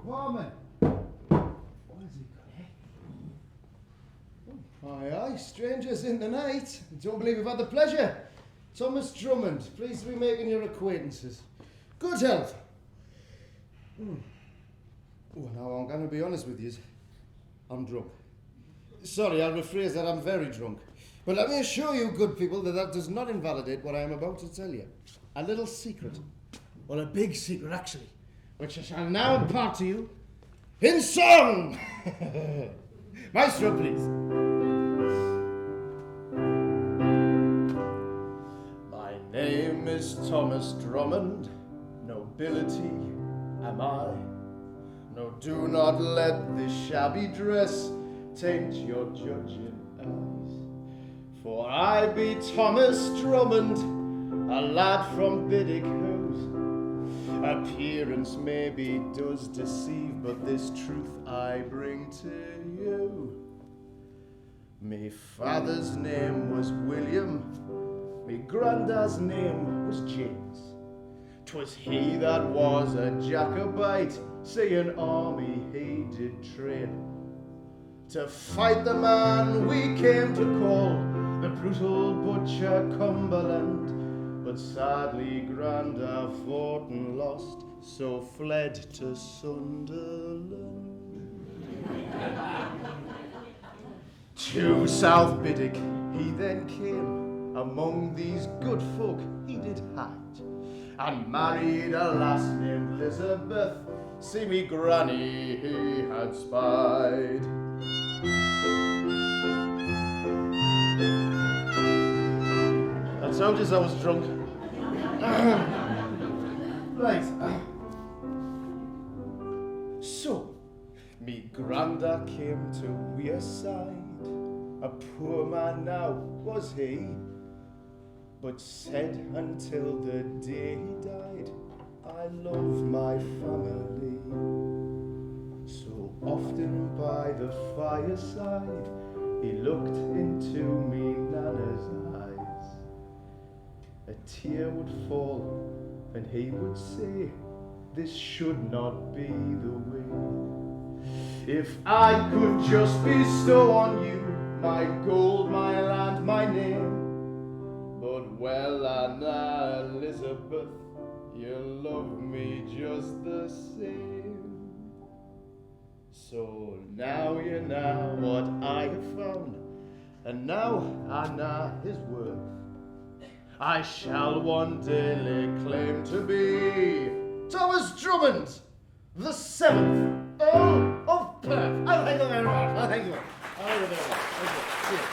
barman. What has he got here? Aye, strangers in the night. Don't believe we've had the pleasure. Thomas Drummond, pleased to be making your acquaintances. Good health. Well, now I'm going to be honest with you. I'm drunk. Sorry, I'll rephrase that. I'm very drunk. But let me assure you, good people, that does not invalidate what I am about to tell you. A little secret. Well, a big secret, actually, which I shall now impart to you in song. Maestro, please. My name is Thomas Drummond. Nobility am I. No, do not let this shabby dress taint your judging eyes. For I be Thomas Drummond, a lad from Biddick, whose appearance maybe does deceive, but this truth I bring to you. Me father's name was William, me granddad's name was James. 'Twas he that was a Jacobite, say an army he did train. To fight the man we came to call the brutal butcher Cumberland, but sadly Granda fought and lost, so fled to Sunderland. To South Biddick he then came, among these good folk he did hide, and married a lass named Elizabeth, see me granny he had spied. I told you I was drunk. Right. So, me granda came to we're side. A poor man now was he, but said until the day he died, I love my family. So often by the fireside, he looked into me nana's eyes. A tear would fall, and he would say, this should not be the way. If I could just bestow on you my gold, my land, my name, but well, Anna Elizabeth, you love me just the same. So now you know what I have found, and now I know his worth. I shall one day lay claim to be Thomas Drummond, the 7th Earl of Perth. Oh, thank you very much. Oh, thank you. Oh, thank you very much. Thank you.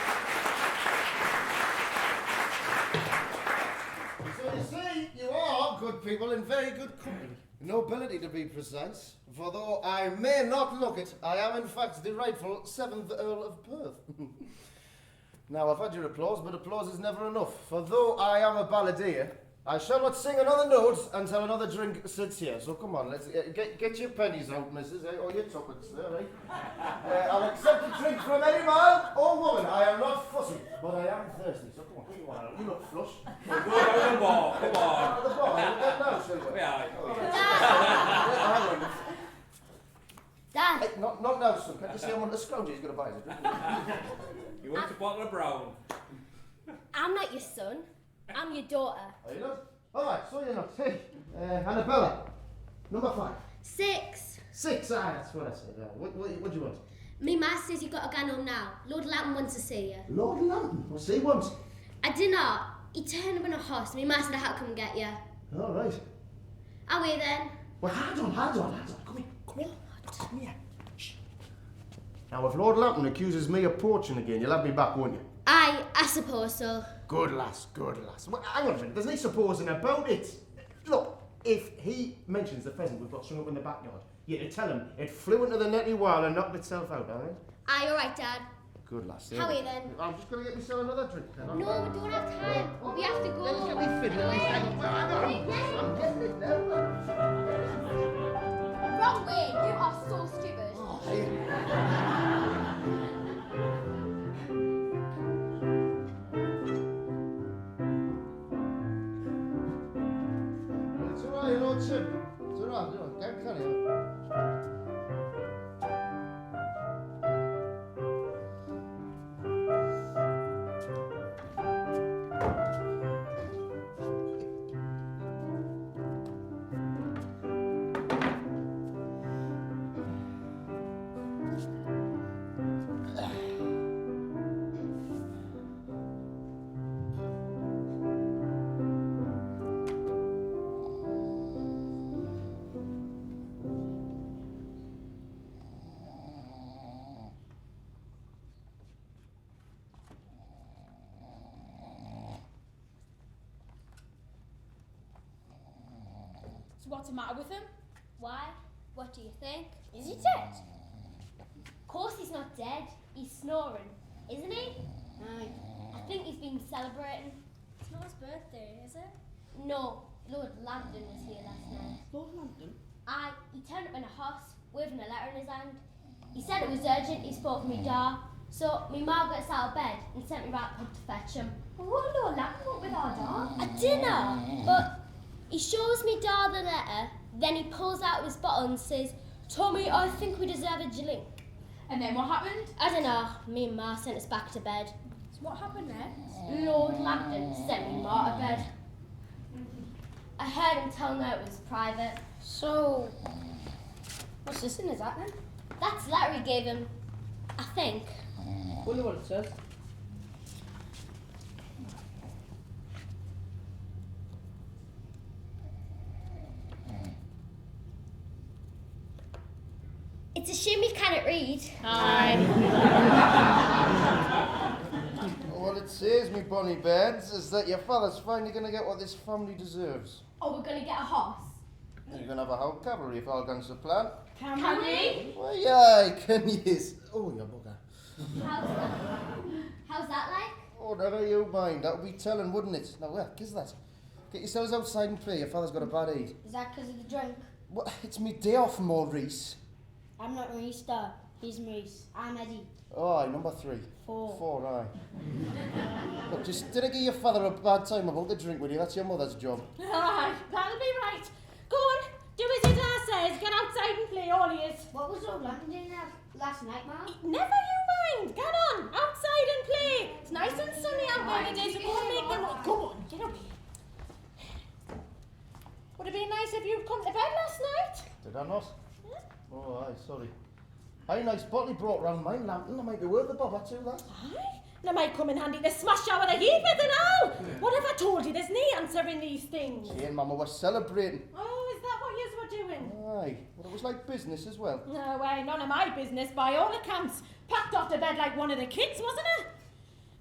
So you see, you are good people in very good company. Nobility, to be precise. For though I may not look it, I am in fact the rightful 7th Earl of Perth. Now, I've had your applause, but applause is never enough. For though I am a balladeer, I shall not sing another note until another drink sits here. So come on, let's get your pennies out, missus, or your tuppence there, right? I'll accept a drink from any man or woman. I am not fussy, but I am thirsty. So come on, you look flushed. Go on the bar, come on. Out of the bar, we'll get now, shall we? Hang on. Dad! Hey, not now, son. Can't you see I'm on the scrounge? He's going to buy us a drink. You want a bottle of brown? I'm not your son. I'm your daughter. Are you not? All right, so you're not. Hey, Annabella, number 5. 6. 6, that's what I said. What do you want? Me ma says you got to go home now. Lord Lambton wants to see you. Lord Lambton? What's he want? I did not. He turned up in a horse. Me ma said I had to come and get you. All right. Are we then? Well, hold on. Come here. Shh. Now, if Lord Lambton accuses me of poaching again, you'll have me back, won't you? I suppose so. Good lass. Well, hang on a minute, there's no supposing about it. Look, if he mentions the pheasant we've got strung up in the backyard, you to tell him it flew into the netty wall and knocked itself out, alright? Aye, alright, Dad. Good lass. How are you then? I'm just going to get myself another drink then. No, we don't have time. We have to go. Let's get me fiddling. I'm getting it now. Wrong way. You are so stupid. Oh, It's all right, Lordship. It's all right. Carry on. So what's the matter with him? Why? What do you think? Is he dead? Of course he's not dead. He's snoring, isn't he? Aye. I think he's been celebrating. It's not his birthday, is it? No, Lord Lambton was here last night. Lord Lambton? Aye, he turned up in a house, waving a letter in his hand. He said it was urgent, he spoke to me da. So me ma got us out of bed and sent me round pub to fetch him. Well, what Lord Lambton want with our da? A dinner! But he shows me da the letter, then he pulls out his bottle and says, Tommy, I think we deserve a drink. And then what happened? I don't know, me and ma sent us back to bed. So what happened next? Lord Lambton sent me ma to bed. I heard him tell her it was private. So, what's this in his hat then? That's the letter he gave him, I think. Wonder what it says. It's a shame he can't read. Aye. What it says, me bonny birds, is that your father's finally going to get what this family deserves. Oh, we're going to get a horse. You're going to have a whole cavalry if all guns to plan. Can we? Why, aye, can yous? Oh, you bugger. How's that like? Oh, never you mind. That would be telling, wouldn't it? Now, where? Kiss that. Get yourselves outside and play. Your father's got a bad aid. Is that because of the drink? What? It's me day off, Maurice. I'm not Maurice, though. He's Maurice. I'm Eddie. Oh, aye, number 3. 4. 4, aye. Look, just did I give your father a bad time about the drink with you? That's your mother's job. Aye, that'll be right. Go on, do as your dad says. Get outside and play, all he is. What was Lord Lambton doing last night, Ma? Never you mind. Get on, outside and play. It's nice and sunny out there today, so go and make them. Go on, get up. Would it be nice if you'd come to bed last night? Did I not? Yeah. Oh, aye, sorry. Aye, nice bottle he brought round mine, Lambton. That might be worth the bother too, that. Aye, and it might come in handy to smash out with a heap with and all. What have I told you? There's no answer in these things. She and Mama were celebrating. Oh, is that what yous were doing? Aye, well, it was like business as well. No way, none of my business by all accounts. Packed off to bed like one of the kids, wasn't it?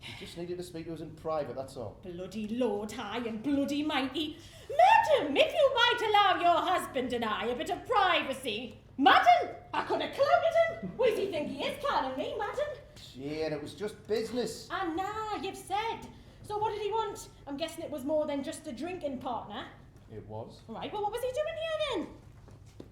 You just needed to speak to us in private, that's all. Bloody Lord High and bloody Mighty. Madam, if you might allow your husband and I a bit of privacy. Madam, I could have clouded him. What does he think he is calling me, madam? Yeah, it was just business. And now you've said. So what did he want? I'm guessing it was more than just a drinking partner. It was. Right, well what was he doing here then?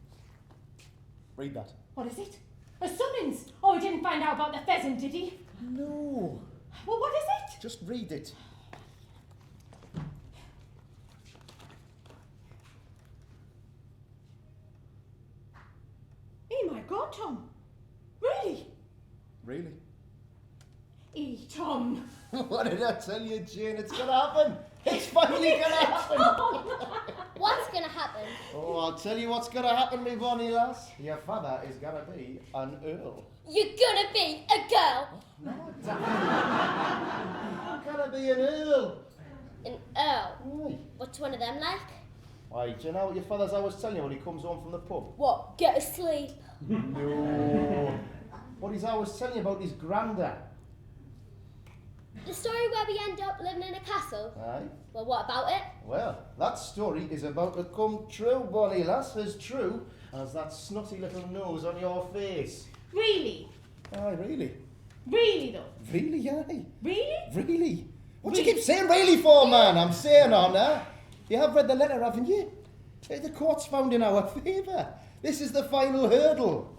Read that. What is it? A summons? Oh, he didn't find out about the pheasant, did he? No. Well, what is it? Just read it. Oh my God, Tom. Really? Really? Tom. What did I tell you, Jane? It's gonna happen. It's finally gonna happen. What's going to happen? Oh, I'll tell you what's gonna happen, me bonny lass. Your father is gonna be an earl. You're going to be a girl. No, I'm gonna be an earl. An earl. Aye. What's one of them like? Why, do you know what your father's always telling you when he comes home from the pub? What? Get asleep. No. What he's always telling you about his grandad. The story where we end up living in a castle? Aye. Well, what about it? Well, that story is about to come true, bonny lass, as true as that snotty little nose on your face. Really? Aye, really? Really though? Really, aye. Really? Really? What do you keep saying really for, man? I'm saying on now. You have read the letter, haven't you? The court's found in our favour. This is the final hurdle.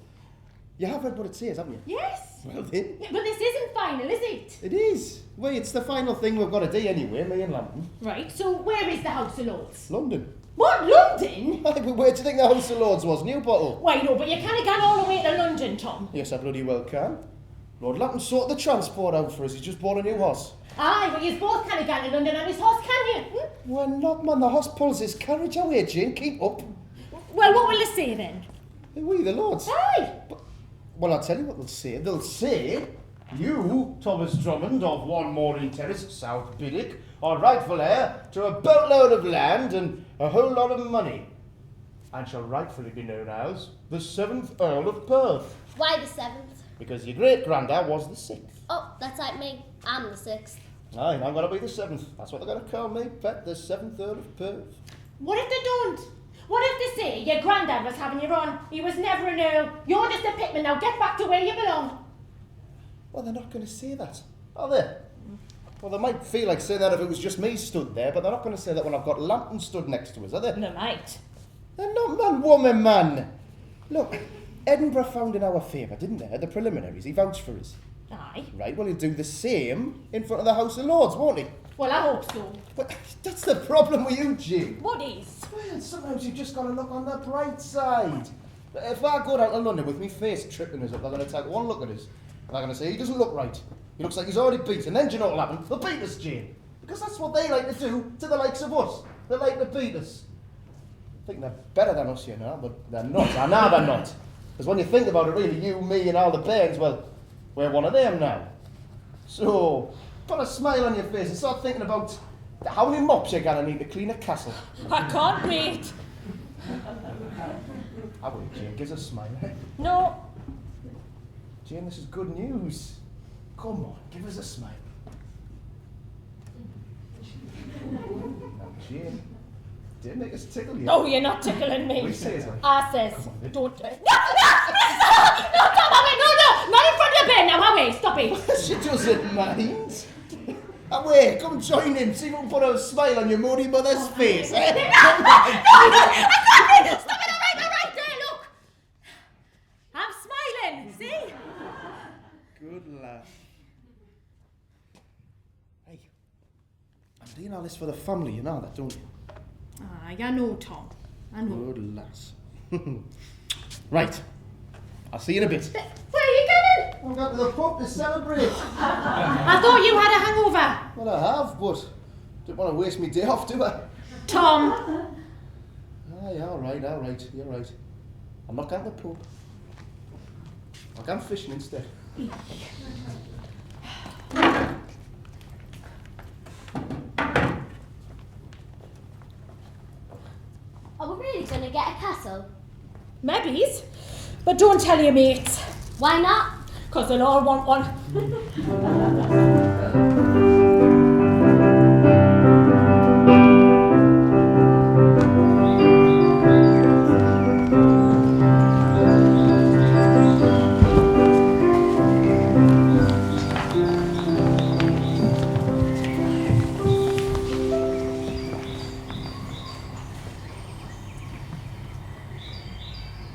You have read what it says, haven't you? Yes. Well then. But this isn't final, is it? It is. Well, it's the final thing we've got to do anyway, me and London. Right, so where is the House of Lords? London. What, London? Aye, but where do you think the House of Lords was? Newbottle? Why, no, but you can't have gone all the way to London, Tom. Yes, I bloody well can. Lord Lambton sorted the transport out for us. He's just bought a new horse. Aye, but you both can't have gone to London on his horse, can you? Why not, man? The horse pulls his carriage away, Jane. Keep up. Well, what will they say then? We, the Lords. Aye. Well, I'll tell you what they'll say. They'll say, you, Thomas Drummond of One Mooring Terrace, South Biddick, are rightful heir to a boatload of land and a whole lot of money, and shall rightfully be known as the 7th Earl of Perth, Why the 7th? because your great-granddad was the 6th. Oh, that's like me. I'm the 6th. Aye, and I'm going to be the 7th. That's what they're going to call me, pet, the 7th Earl of Perth. What if they don't? What if they your granddad was having you on. He was never an earl. You're just a pitman. Now get back to where you belong. Well, they're not going to say that, are they? Well, they might feel like saying that if it was just me stood there, but they're not going to say that when I've got Lambton stood next to us, are they? They might. They're not, man, woman, man. Look, Edinburgh found in our favour, didn't they? At the preliminaries, he vouched for us. Aye. Right, well, he'll do the same in front of the House of Lords, won't he? Well, I hope so. But that's the problem with you, Jim. What is? Well, sometimes you've just got to look on the bright side. If I go down to London with me face tripping us up, they're going to take one look at us. They're going to say, he doesn't look right. He looks like he's already beaten. Then do you know what'll happen? They'll beat us, Jane. Because that's what they like to do to the likes of us. They like to beat us. I think they're better than us, you know, but they're not. I know they're not. Because when you think about it, really, you, me, and all the bairns, well, we're one of them now. So, put a smile on your face and start thinking about how many mops you're going to need to clean a castle. I can't wait. I will, Jane. Give us a smile, eh? No. Jane, this is good news. Come on, give us a smile. Now, Jane, didn't make us tickle you. No, you're not tickling me. We say it. I says, Come on, don't. No, Tom, away, no, not in front of your bed now, away, stop it. She doesn't mind. Away, come join him. See if we can put a smile on your moody mother's face, eh? Come on. I can't, stop it, all right, there, look. I'm smiling, see? Good lad. Hey, I'm doing all this for the family, you know that, don't you? Aye, I know, Tom. I know. Good lass. Right. I'll see you in a bit. Where are you going? We're going to the pub to celebrate. I thought you had a hangover. Well, I have, but don't want to waste my day off, do I? Tom. Aye, all right, you're right. I'm not going to the pub. I'll go fishing instead. Are we really going to get a castle? Maybe's. But don't tell your mates. Why not? 'Cause they'll all want one.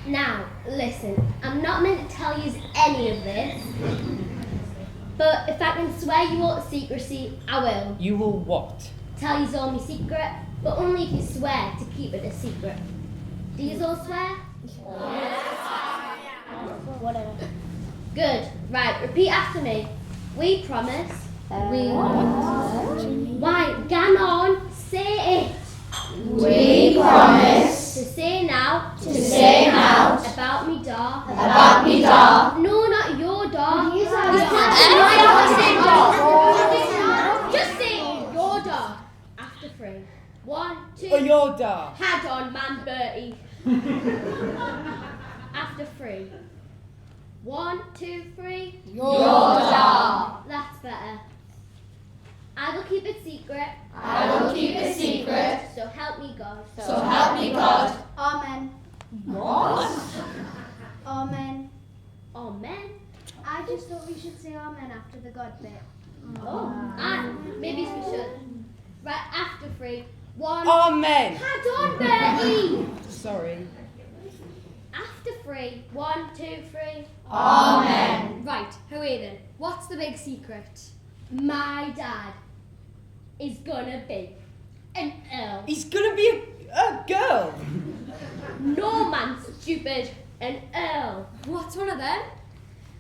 Now, listen, I'm not meant to tell you any of this, but if I can swear you all to secrecy, I will. You will what? Tell you all my secret, but only if you swear to keep it a secret. Do you all swear? Whatever. Good. Right, repeat after me. We promise. Why, gan on, say it. We promise To say now. About me door. No, not your door. Just say your door. After 3. 1, 2. Oh, your da. Had on, man, Bertie. After 3. 1, 2, 3. your door. That's better. I will keep it secret. I will keep it secret. So help me God. So help me God. Amen. What? Amen. Amen. I just thought we should say amen after the God bit. Oh, maybe we should. Right, after 3. 1. Amen. Had on, Bertie. Sorry. After 3. 1, 2, 3. Amen. Right, hooray then. What's the big secret? My dad is gonna be an earl. He's gonna be a girl. No man, stupid. An earl. What's one of them?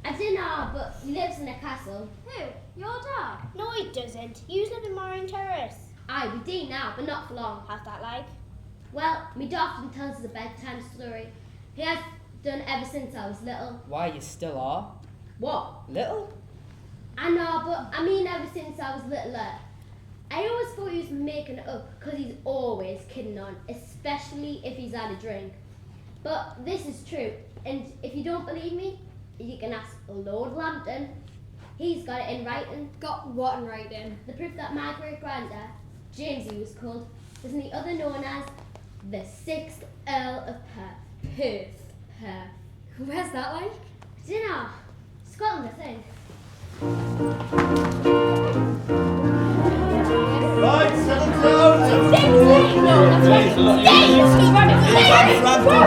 I don't know, but he lives in a castle. Who? Your dad? No, he doesn't. He used to live in Marine Terrace. Aye, we do now, but not for long. How's that like? Well, my dad often tells us a bedtime story. He has done ever since I was little. Why, you still are? What? Little? I know, but I mean ever since I was littler. I always thought he was making it up because he's always kidding on, especially if he's had a drink. But this is true, and if you don't believe me, you can ask Lord Lambton. He's got it in writing. Got what in writing? The proof that my great granddad, James he was called, was the other known as the 6th Earl of Perth. Where's that like? Dinner. Scotland, I think. Right, settle down.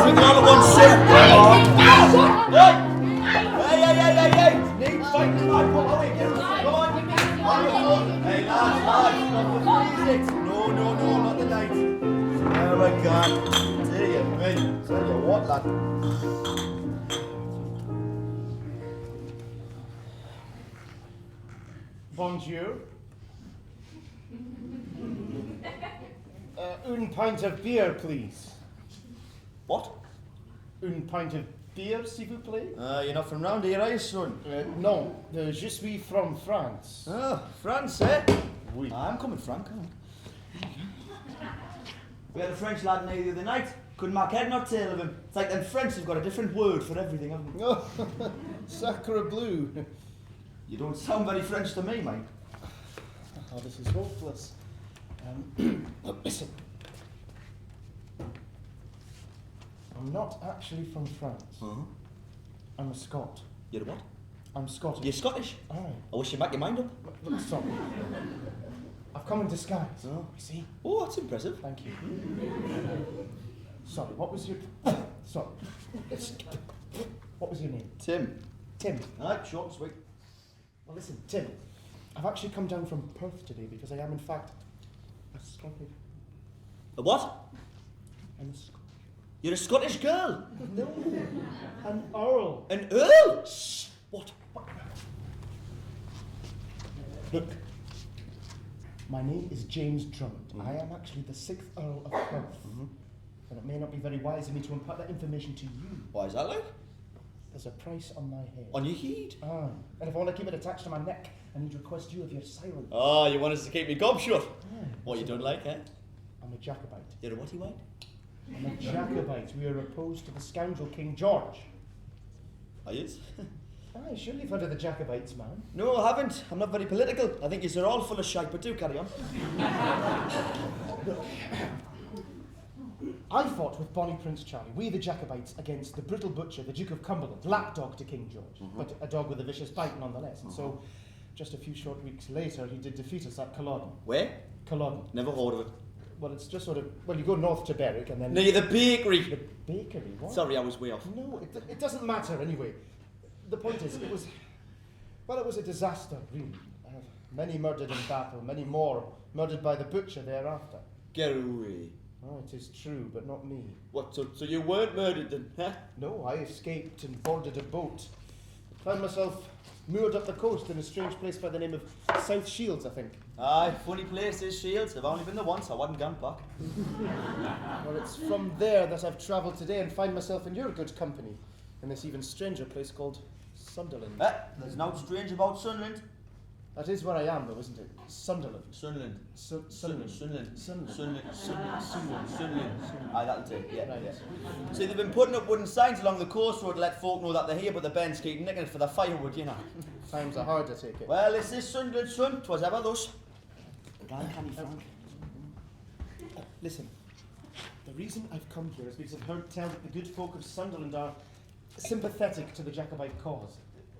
Drink all at once, sir. Hey! Need fighting like what are we? Come on. Hey, lads, not the music. No, not the night. Oh my God. Dear me. Tell you what, lad. Bonjour. Une pint of beer, please. What? Une pint of beer, s'il vous plaît? You're not from round here, are you, son? Non, je suis from France. Oh, France, eh? Oui. I'm coming, Frank. We had a French lad near the other night. Couldn't make head nor tail of him. It's like them French have got a different word for everything, haven't they? Oh, sacre bleu. You don't sound very French to me, mate. Oh, this is hopeless. Look, listen. I'm not actually from France. Uh-huh. I'm a Scot. You're a what? I'm Scottish. You're Scottish? Aye. I wish you'd make your mind up. Look, stop. I've come in disguise. Oh. You see? Oh, that's impressive. Thank you. Sorry, what was your... Sorry. What was your name? Tim. Tim. Aye, short and sweet. Well, listen, Tim. I've actually come down from Perth today because I am, in fact, a Scottish... A what? I'm a Scottish... You're a Scottish girl? No. An Earl. An Earl? Shh. What? Look. My name is James Drummond. I am actually the 6th Earl of Perth. And it may not be very wise of me to impart that information to you. Why is that like? There's a price on my head. On your head? Aye. And if I want to keep it attached to my neck, I need to request you of your silence. Oh, you want us to keep me gob shut? Aye. What you don't like, eh? I'm a Jacobite. You're a what, you white? I'm a Jacobite. We are opposed to the scoundrel King George. Are you? Aye, surely you've heard of the Jacobites, man. No, I haven't. I'm not very political. I think you're all full of shite, but do carry on. I fought with Bonnie Prince Charlie, we the Jacobites, against the brutal butcher, the Duke of Cumberland, lapdog to King George, but a dog with a vicious bite nonetheless. And so, just a few short weeks later, he did defeat us at Culloden. Where? Culloden. Never heard of it. Well, it's just sort of, well, you go north to Berwick and then... Near the bakery. The bakery? What? Sorry, I was way off. No, it doesn't matter anyway. The point is, it was a disaster, really. Many murdered in battle, many more murdered by the butcher thereafter. Get away. Oh, it is true, but not me. What, so you weren't murdered then, huh? No, I escaped and boarded a boat. Found myself moored up the coast in a strange place by the name of South Shields, I think. Aye, funny place is Shields. I've only been there once, I wasn't gone back. Well, it's from there that I've travelled today and find myself in your good company, in this even stranger place called Sunderland. There's nothing strange about Sunderland. That is where I am, though, isn't it? Sunderland. Sunderland. Sunderland. Sunderland. Sunderland. Sunderland. Aye, that'll do. Yeah, Right. yeah. See, they've been putting up wooden signs along the coast road to let folk know that they're here, but the Bens keep nicking it for the firewood, you know. Times are hard to take it. Well, this is Sunderland, son. 'Twas ever thus. Canny Frank. Listen, the reason I've come here is because I've heard tell that the good folk of Sunderland are sympathetic to the Jacobite cause.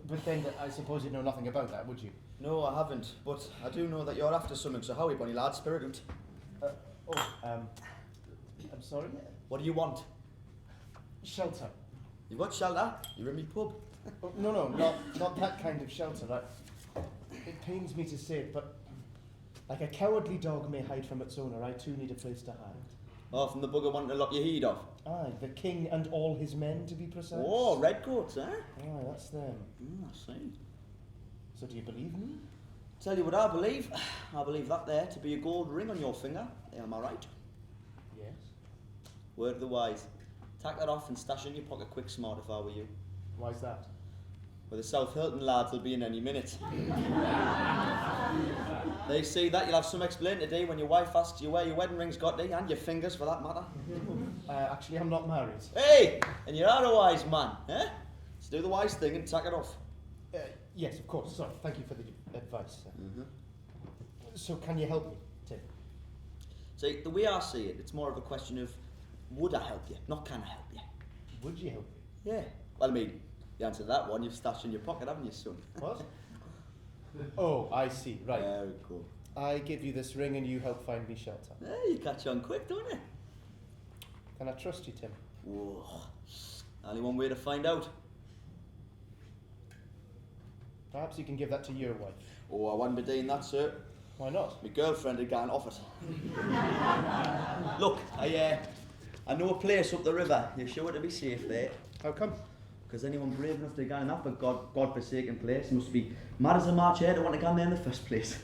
But then I suppose you'd know nothing about that, would you? No, I haven't, but I do know that you're after something, so howie, bunny lad, spirit out. I'm sorry? What do you want? Shelter. You've got shelter? You're in me pub. Oh, no, not that kind of shelter. It pains me to say it, but like a cowardly dog may hide from its owner, I too need a place to hide. Oh, from the bugger wanting to lock your head off? Aye, the king and all his men, to be precise. Oh, redcoats, eh? Aye, that's them. I see. So do you believe me? Tell you what I believe. I believe that there to be a gold ring on your finger. Am I right? Yes. Word of the wise. Tack that off and stash in your pocket quick smart if I were you. Why's that? Well, the South Hilton lads will be in any minute. They say that you'll have some explaining to do when your wife asks you where your wedding ring's got to, and your fingers for that matter. Actually, I'm not married. Hey! And you are a wise man, eh? So do the wise thing and tack it off. Yes, of course. Sorry, thank you for the advice. So can you help me, Tim? See, the way I see it, it's more of a question of would I help you? Not can I help you? Would you help me? Yeah. Well, I mean, the answer to that one you've stashed in your pocket, haven't you, son? What? Oh, I see. Right. There we go. I give you this ring and you help find me shelter. You catch on quick, don't you? Can I trust you, Tim? Whoa. Only one way to find out. Perhaps you can give that to your wife. Oh, I wouldn't be doing that, sir. Why not? My girlfriend had gone off it. Look, I know a place up the river. You're sure to be safe there? How come? Because anyone brave enough to go in that God-forsaken place must be mad as a March hare to want to go in there in the first place.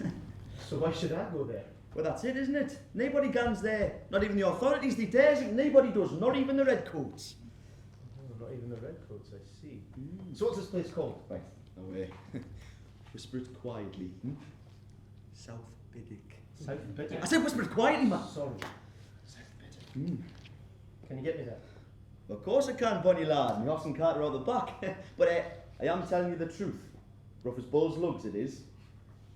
So why should I go there? Well, that's it, isn't it? Nobody guns there. Not even the authorities, they dares it. Nobody does. Not even the redcoats. Oh, not even the redcoats, I see. So what's this place called? Right, away. Whisper it quietly. South Biddick. South Biddick. I said whisper it quietly, man. Sorry. South Biddick. Can you get me there? Well, of course I can, Bonnie lad. My horse and cart are out the back. But I am telling you the truth. Rough as bull's lugs it is.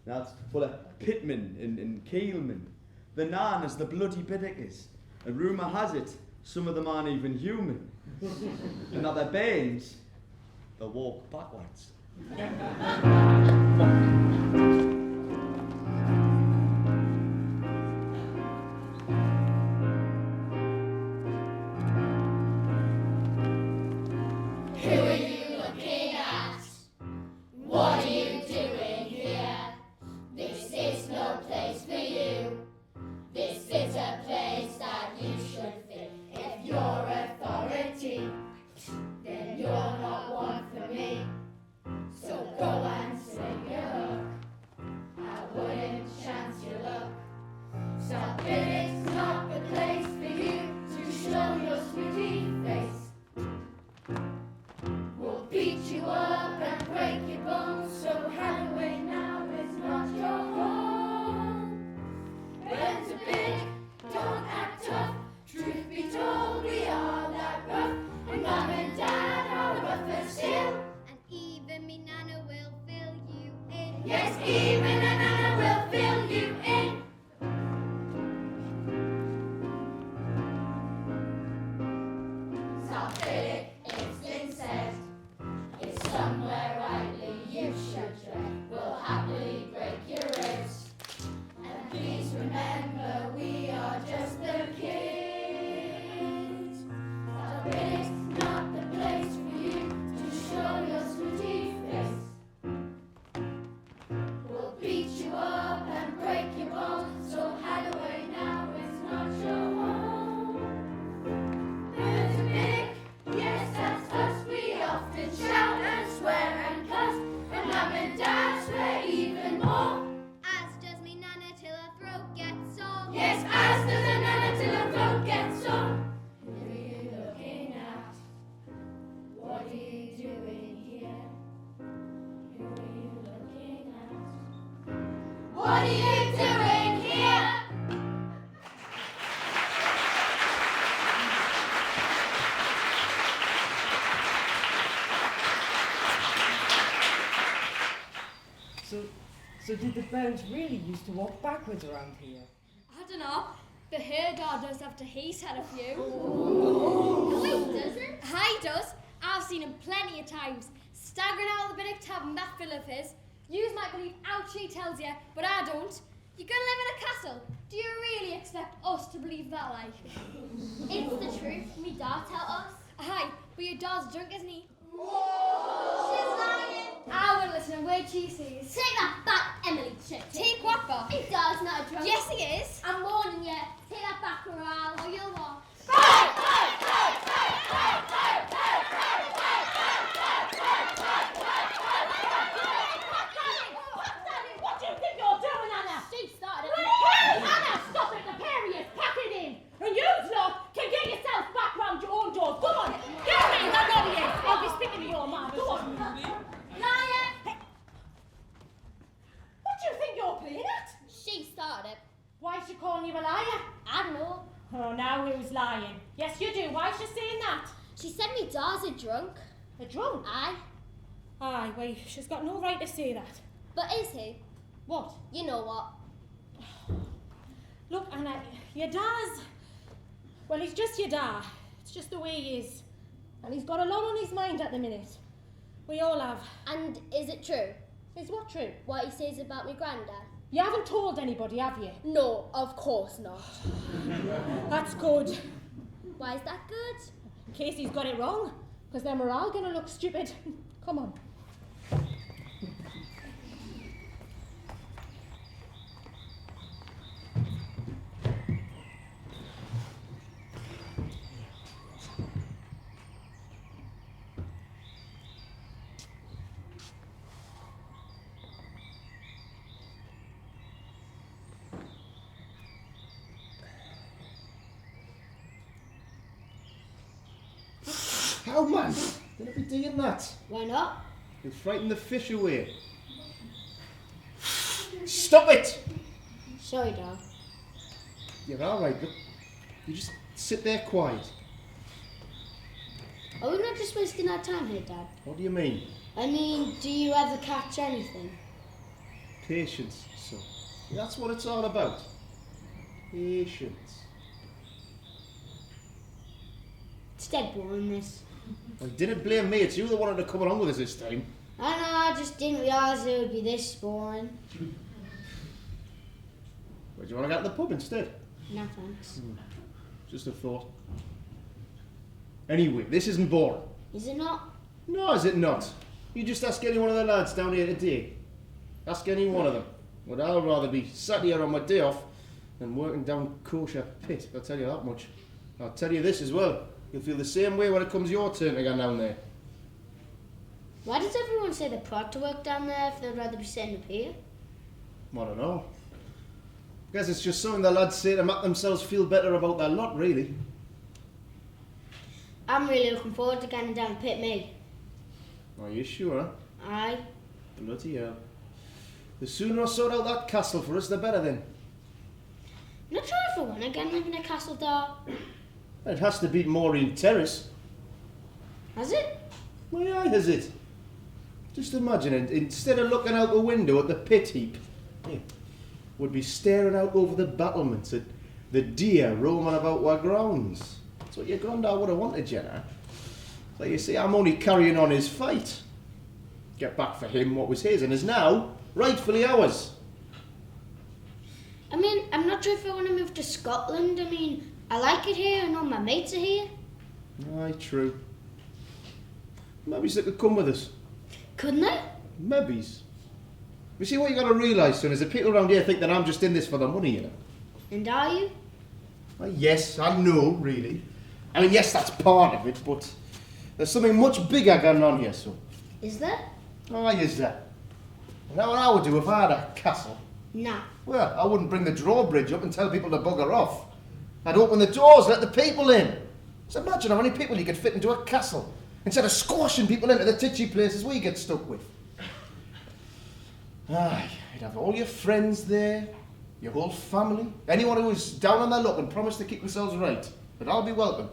Now it's full of pitmen and keelmen. The nan as the bloody Biddickers. And rumour has it, some of them aren't even human. And now their banes, they'll walk backwards. So did the bones really used to walk backwards around here? I don't know. But her dad does after he's had a few. No, he doesn't. He does. I've seen him plenty of times. Staggering out of the Biddick tavern, that fill of his. Yous might believe out she tells you, but I don't. You're gonna live in a castle. Do you really expect us to believe that, like? It's the truth. Me dad tell us. Aye, but your dad's drunk, isn't he? She's lying. I wouldn't listen to a word she says. Take that back, Emily Chipton. Take what back? His dad's not a drunk. Yes, he is. I'm warning you. Take that back, or you'll walk. What do you think you're doing, Anna? She started it. Hey, Anna, stop it! The period, pack it in! And you lot can get yourself back round your own doors. Go on, get me that audience. I'll be speaking to your man. Go on. Liar. Hey. What do you think you're playing at? She started it. Why is she calling you a liar? I don't know. Oh, now who's lying? Yes, you do. Why is she saying that? She said me dad's a drunk. A drunk? Aye. Aye, well, she's got no right to say that. But is he? What? You know what? Look, Anna, your dad's... Well, he's just your dad. It's just the way he is. And he's got a lot on his mind at the minute. We all have. And is it true? Is what true? What he says about my granddad? You haven't told anybody, have you? No, of course not. That's good. Why is that good? In case he's got it wrong. Because then we're all going to look stupid. Come on. How, man? Don't be doing that. Why not? You'll frighten the fish away. Stop it! Sorry, Dad. You're alright, but you just sit there quiet. Are we not just wasting our time here, Dad? What do you mean? I mean, do you ever catch anything? Patience, son. That's what it's all about. Patience. It's dead boring, this. Well, didn't blame me, it's you that wanted to come along with us this time. I know, I just didn't realise it would be this boring. Where do you want to get to the pub instead? No thanks. Just a thought. Anyway, this isn't boring. Is it not? No, is it not? You just ask any one of the lads down here today. Ask any one of them. But I'll rather be sat here on my day off than working down kosher pit, I'll tell you that much. I'll tell you this as well. You'll feel the same way when it comes your turn to go down there. Why does everyone say they're proud to work down there if they'd rather be sitting up here? I don't know. Guess it's just something the lads say to make themselves feel better about their lot, really. I'm really looking forward to getting down the pit, me. Are you sure? Aye. Bloody hell. The sooner I sort out that castle for us, the better then. I'm not sure if I want to again live in a castle, Dad. It has to beat Maureen Terrace. Has it? Why, aye, has it? Just imagine it, instead of looking out the window at the pit heap, would be staring out over the battlements at the deer roaming about our grounds. That's what your granddad would have wanted, Jenna. Like you see, I'm only carrying on his fight. Get back for him what was his and is now rightfully ours. I mean, I'm not sure if I want to move to Scotland. I mean, I like it here and all my mates are here. Aye, true. Maybe they could come with us. Couldn't they? Maybe's. You see, what you got to realise, son, is that people around here think that I'm just in this for the money, you know. And are you? Well, yes, I know, really. I mean, yes, that's part of it, but there's something much bigger going on here, son. Is there? Aye, is there? And now what I would do if I had a castle? Nah. Well, I wouldn't bring the drawbridge up and tell people to bugger off. I'd open the doors, let the people in. So imagine how many people you could fit into a castle, instead of squashing people into the titchy places we get stuck with. Aye, you'd have all your friends there, your whole family, anyone who was down on their luck and promised to keep themselves right. But I'll be welcome.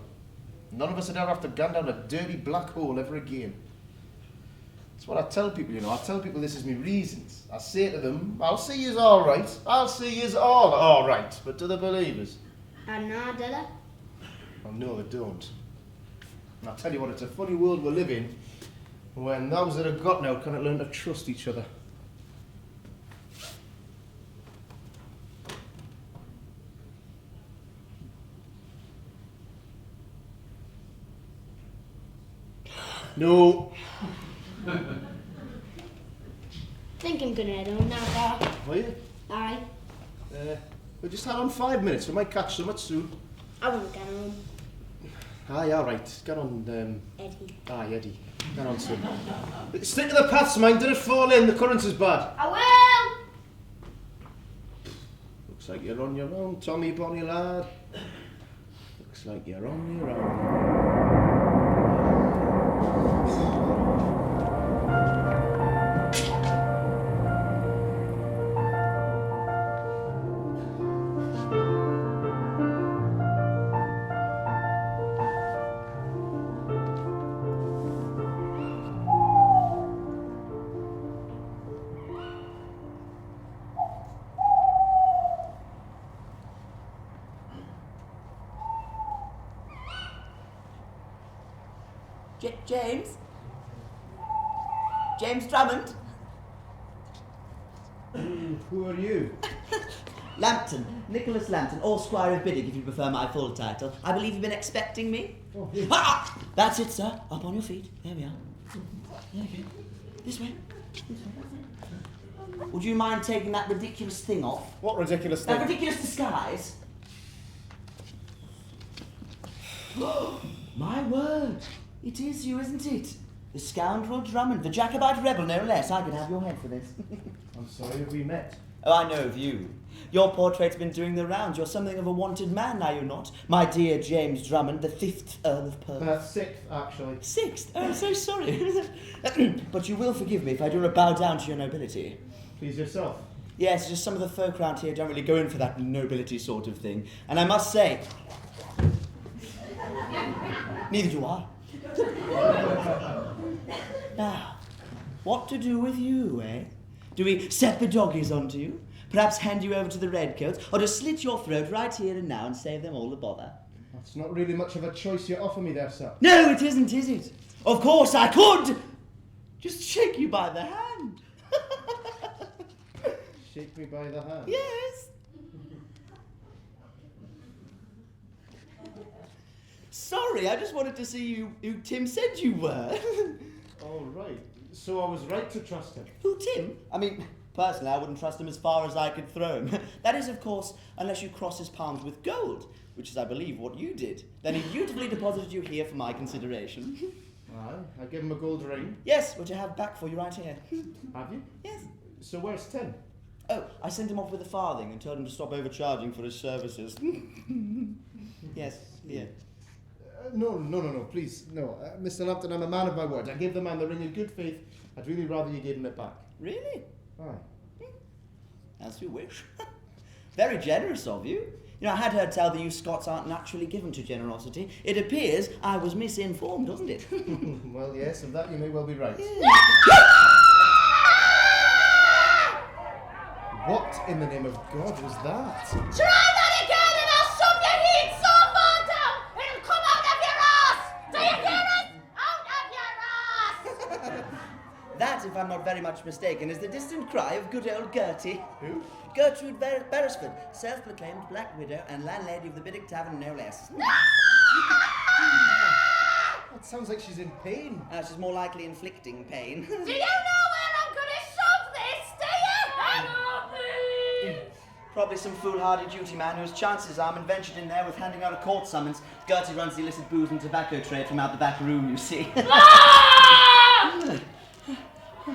None of us would ever have to gun down a dirty black hole ever again. That's what I tell people, you know. I tell people this is my reasons. I say to them, I'll see yous all right. I'll see yous all right. But to the believers? And nah, do they? Well, no, they don't. And I'll tell you what, it's a funny world we live in, when those that have got now cannot learn to trust each other. No. Think I'm gonna head home now, Dad. Are you? Aye. We just had on 5 minutes. We might catch something soon. I won't get home. Aye, all right. Get on, Eddie. Aye, Eddie. Get on, son. Stick to the paths, mind. Don't fall in. The current is bad. I will! Looks like you're on your own, Tommy Bonny lad. Looks like you're on your own. James? James Drummond? Who are you? Lambton, Nicholas Lambton, or Squire of Biddick if you prefer my full title. I believe you've been expecting me? Oh, yes. Ah! That's it, sir. Up on your feet. There we are. There we go. This way. Would you mind taking that ridiculous thing off? What ridiculous That thing? ridiculous disguise? My word. It is you, isn't it? The scoundrel Drummond, the Jacobite rebel, no less. I could have your head for this. I'm sorry, have we met? Oh, I know of you. Your portrait's been doing the rounds. You're something of a wanted man, are you not? My dear James Drummond, the 5th Earl of Perth. 6th, actually. 6th? Oh, I'm so sorry. But you will forgive me if I do not bow down to your nobility. Please yourself. Yes, just some of the folk round here don't really go in for that nobility sort of thing. And I must say, neither do I. Now, what to do with you, eh? Do we set the doggies onto you? Perhaps hand you over to the redcoats? Or just slit your throat right here and now and save them all the bother? That's not really much of a choice you offer me there, sir. No, it isn't, is it? Of course I could! Just shake you by the hand. Shake me by the hand. Yes. Sorry, I just wanted to see you who Tim said you were. Oh, right. So I was right to trust him. Who, Tim? I mean, personally, I wouldn't trust him as far as I could throw him. That is, of course, unless you cross his palms with gold, which is, I believe, what you did. Then he beautifully deposited you here for my consideration. Aye, I gave him a gold ring. Yes, which I have back for you right here. Have you? Yes. So where's Tim? Oh, I sent him off with a farthing and told him to stop overcharging for his services. Yes, here. No, please, no. Mr. Lambton, I'm a man of my word. I gave the man the ring in good faith. I'd really rather you gave him it back. Really? Aye. As you wish. Very generous of you. You know, I had heard tell that you Scots aren't naturally given to generosity. It appears I was misinformed, doesn't it? Well, yes, of that you may well be right. What in the name of God was that? Try that again and I'll shove your heat so far down it'll come out of your ass! Do you hear it? Out of your ass! That, if I'm not very much mistaken, is the distant cry of good old Gertie. Who? Gertrude Beresford, self-proclaimed Black Widow and landlady of the Biddick Tavern, no less. That sounds like she's in pain. She's more likely inflicting pain. Do you know where I'm gonna shove this? Do you? Help me! Probably some foolhardy duty man whose chances are I'm ventured in there with handing out a court summons. Gertie runs the illicit booze and tobacco trade from out the back room, you see.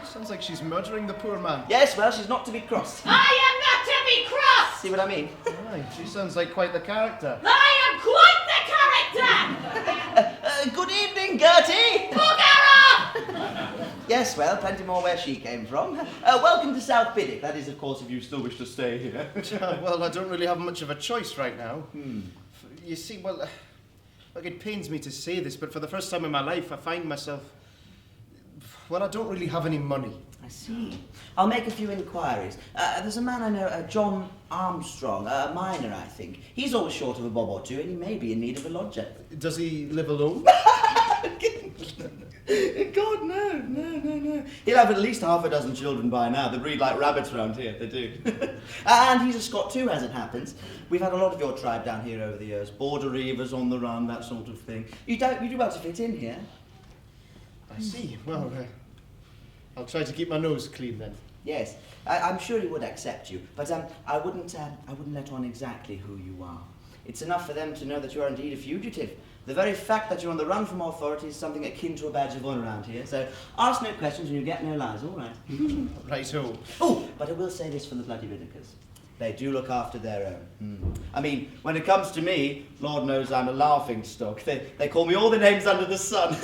Sounds like she's murdering the poor man. Yes, well, she's not to be crossed. I am not to be crossed! See what I mean? Aye, she sounds like quite the character. I am quite the character! Good evening, Gertie! Bugger off! Yes, well, plenty more where she came from. Welcome to South Biddick. That is, of course, if you still wish to stay here. Well, I don't really have much of a choice right now. You see, well, look, it pains me to say this, but for the first time in my life, I find myself... Well, I don't really have any money. I see. I'll make a few inquiries. There's a man I know, John Armstrong, a miner, I think. He's always short of a bob or two, and he may be in need of a lodger. Does he live alone? God, no. He'll have at least half a dozen children by now. They breed like rabbits around here, they do. And he's a Scot too, as it happens. We've had a lot of your tribe down here over the years. Border reivers on the run, that sort of thing. You do well to fit in here. I see. Well, I'll try to keep my nose clean then. Yes, I'm sure he would accept you, but I wouldn't let on exactly who you are. It's enough for them to know that you are indeed a fugitive. The very fact that you're on the run from authorities is something akin to a badge of honour around here, so ask no questions and you get no lies, all right? Right-o. Oh, but I will say this for the bloody Biddicks. They do look after their own. I mean, when it comes to me, Lord knows I'm a laughing stock. They call me all the names under the sun.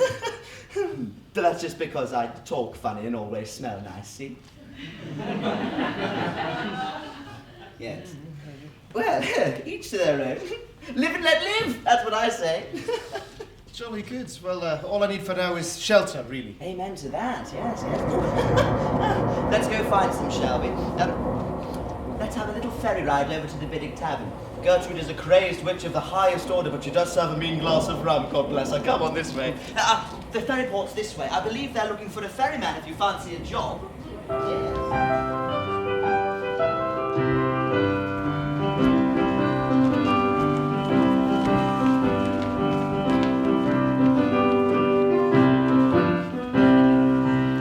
But that's just because I talk funny and always smell nice, see? Yes. Well, each to their own. Live and let live, that's what I say. Jolly good. Well, all I need for now is shelter, really. Amen to that, yes. Let's go find some, shall we? Let's have a little ferry ride over to the Biddick Tavern. Gertrude is a crazed witch of the highest order, but she does serve a mean glass of rum, God bless her. Come on this way. The ferry port's this way. I believe they're looking for a ferryman if you fancy a job. Yes.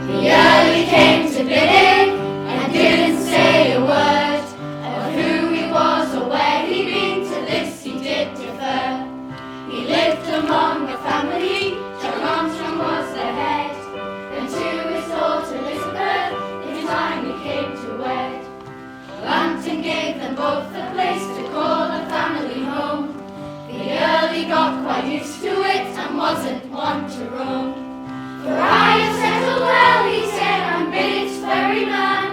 The early came to Biddick and didn't say a word of who he was or where he'd been. To this he did defer. He lived among a family. John Armstrong was the head, and to his daughter Elizabeth in time he came to wed. Lambton gave them both a place to call a family home. The early got quite used to it and wasn't one to roam. For I have settled well, he said, I'm Biddick's ferryman.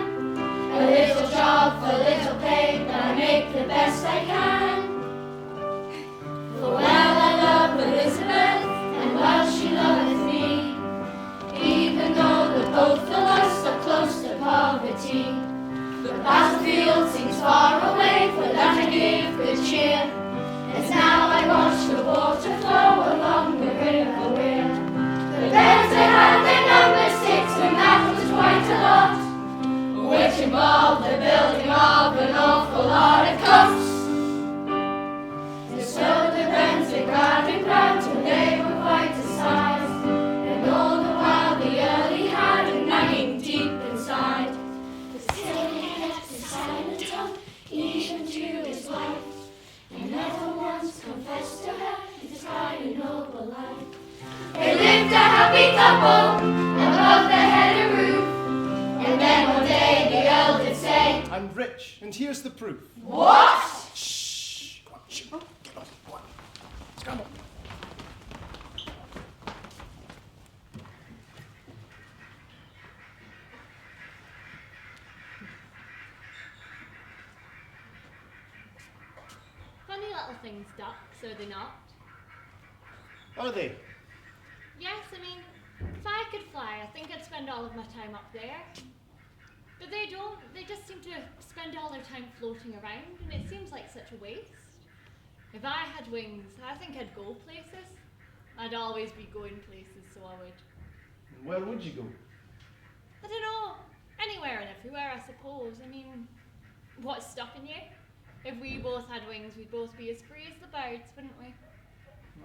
A little job for little pay, but I make the best I can. For well I love Elizabeth, and well she loveth me, even though the both of us are close to poverty. The battlefield seems far away, for that I give good cheer, as now I watch the water flow along the river Weir. The beds that had their number 6, and that was quite a lot, which involved the building of an awful lot of costs. And so the Brunswick ran and ran till they were quite a size, and all the while the early had a nagging deep inside. But still he kept his silent tongue, even to his wife, and never once confessed to her his kind and noble life. They lived a happy couple above the head of roof, and then one day the Earl did say, I'm rich, and here's the proof. What? Shh! Come on, shh. Get on, go on. Come on. Funny little things, ducks, are they not? Are they? Yes, I mean, if I could fly, I think I'd spend all of my time up there. But they don't. They just seem to spend all their time floating around, and it seems like such a waste. If I had wings, I think I'd go places. I'd always be going places, so I would. Where would you go? I don't know. Anywhere and everywhere, I suppose. I mean, what's stopping you? If we both had wings, we'd both be as free as the birds, wouldn't we?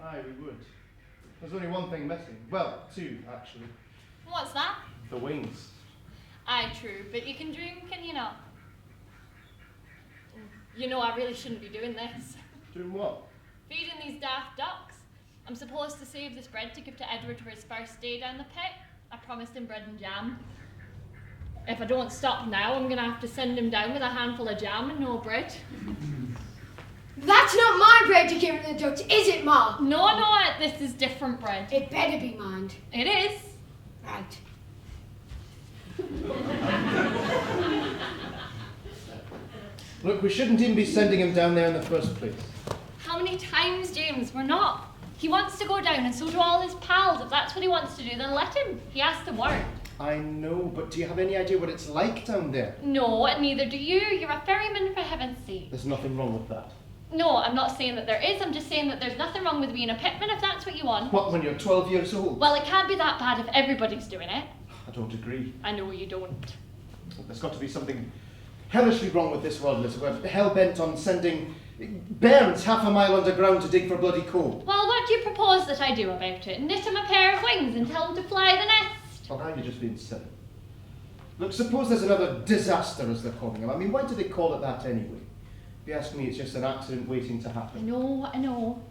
Aye, we would. There's only one thing missing. Well, two, actually. What's that? The wings. Aye, true, but you can dream, can you not? You know, I really shouldn't be doing this. Doing what? Feeding these daft ducks. I'm supposed to save this bread to give to Edward for his first day down the pit. I promised him bread and jam. If I don't stop now, I'm going to have to send him down with a handful of jam and no bread. That's not my bread you're giving the ducks, is it, Ma? No, this is different bread. It better be mine. It is. Right. Look, we shouldn't even be sending him down there in the first place. How many times, James? We're not. He wants to go down, and so do all his pals. If that's what he wants to do, then let him. He has to work. I know, but do you have any idea what it's like down there? No, neither do you. You're a ferryman, for heaven's sake. There's nothing wrong with that. No, I'm not saying that there is. I'm just saying that there's nothing wrong with being a pitman if that's what you want. What, when you're 12 years old? Well, it can't be that bad if everybody's doing it. I don't agree. I know you don't. There's got to be something hellishly wrong with this world, Elizabeth. We're hell-bent on sending bairns half a mile underground to dig for bloody coal. Well, what do you propose that I do about it? Knit him a pair of wings and tell him to fly the nest? Oh, now you're just being silly. Look, suppose there's another disaster, as they're calling them. I mean, why do they call it that anyway? If you ask me, it's just an accident waiting to happen. I know.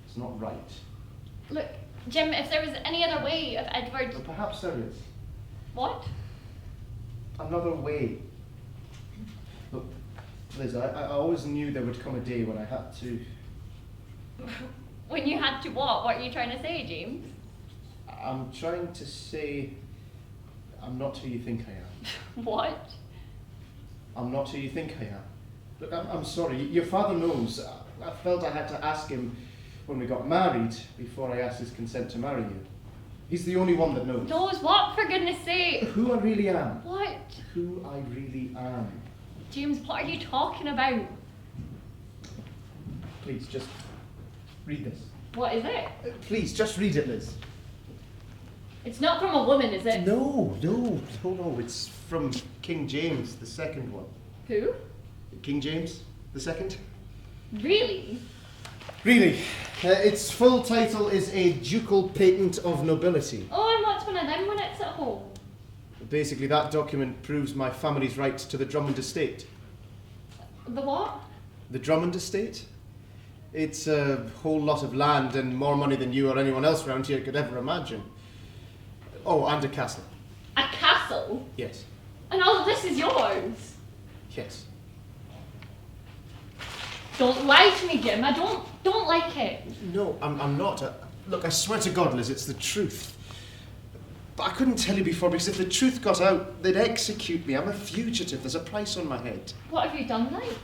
It's not right. Look, Jim, if there was any other way of Edward... Well, perhaps there is. What? Another way. Look, Liz, I always knew there would come a day when I had to... When you had to what? What are you trying to say, James? I'm trying to say... I'm not who you think I am. What? I'm not who you think I am. Look, I'm sorry. Your father knows. I felt I had to ask him when we got married before I asked his consent to marry you. He's the only one that knows. Knows what, for goodness sake? Who I really am. What? Who I really am. James, what are you talking about? Please, just read this. What is it? Please, just read it, Liz. It's not from a woman, is it? No. It's from King James, the second one. Who? King James, the second? Really? Really. Its full title is A Ducal Patent of Nobility. Oh, and what's one of them when it's at home? Basically, that document proves my family's rights to the Drummond estate. The what? The Drummond estate? It's a whole lot of land and more money than you or anyone else around here could ever imagine. Oh, and a castle. A castle? Yes. And all of this is yours? Yes. Don't lie to me, Jim. I don't like it. No, I'm not. Look, I swear to God, Liz, it's the truth. But I couldn't tell you before because if the truth got out, they'd execute me. I'm a fugitive. There's a price on my head. What have you done, like?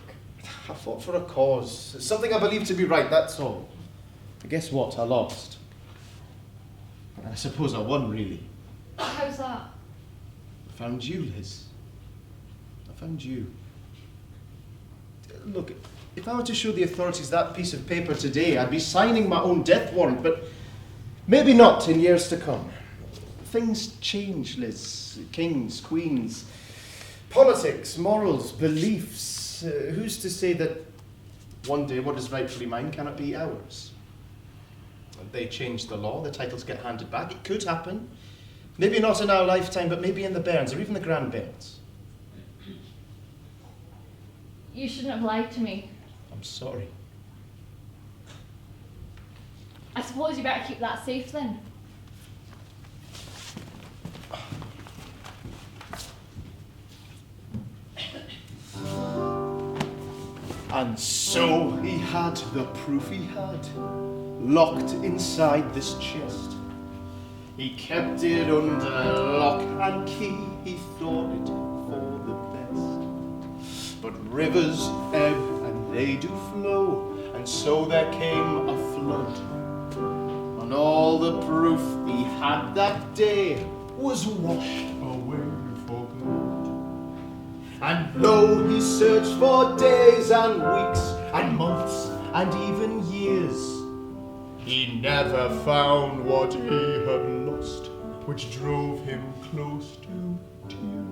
I fought for a cause. Something I believe to be right, that's all. But guess what? I lost. And I suppose I won, really. How's that? I found you, Liz. I found you. Look, if I were to show the authorities that piece of paper today, I'd be signing my own death warrant, but maybe not in years to come. Things change, Liz. Kings, queens, politics, morals, beliefs. Who's to say that one day what is rightfully mine cannot be ours? They change the law, the titles get handed back. It could happen. Maybe not in our lifetime, but maybe in the bairns or even the grandbairns. You shouldn't have lied to me. I'm sorry. I suppose you better keep that safe then. And so he had the proof he had, locked inside this chest. He kept it under lock and key, he thought it for the best. But rivers ebb and they do flow, and so there came a flood. And all the proof he had that day was washed away for good. And though he searched for days and weeks and months and even years, he never found what he had lost, which drove him close to tears.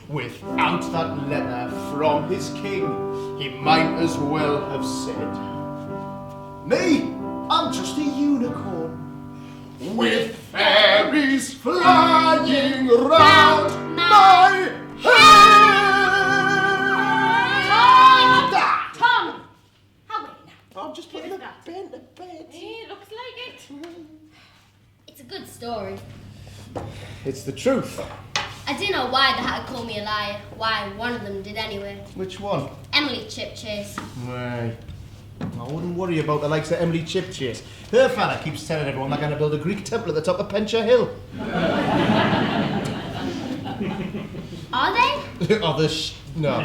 Without that letter from his king, he might as well have said, "Me, I'm just a unicorn, with fairies flying round my head." Tom! How are you now? I'm just putting the pen to bed. It looks like it. It's a good story. It's the truth. I didn't know why they had to call me a liar. Why one of them did anyway. Which one? Emily Chipchase. Right. I wouldn't worry about the likes of Emily Chipchase. Her fella keeps telling everyone they're going to build a Greek temple at the top of Penshire Hill. Are they? Oh, no.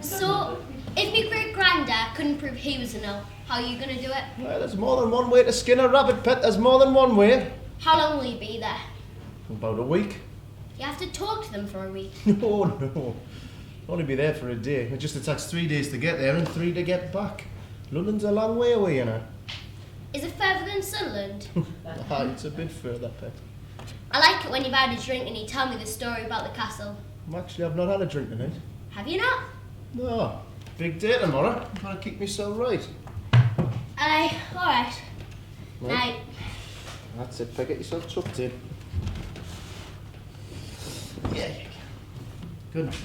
So, if me great-granddad couldn't prove he was an elf, how are you going to do it? Well, there's more than one way to skin a rabbit, pet. There's more than one way. How long will you be there? About a week. You have to talk to them for a week. No. Only be there for a day. It just takes 3 days to get there and 3 to get back. London's a long way away, you know. Is it further than Sunderland? It's a bit further, pet. I like it when you've had a drink and you tell me the story about the castle. Actually, I've not had a drink tonight. Have you not? No. Big day tomorrow. I'm trying to keep myself right. Aye, alright. Right. Night. That's it, pet. Get yourself tucked in. Yeah, you can. Good night.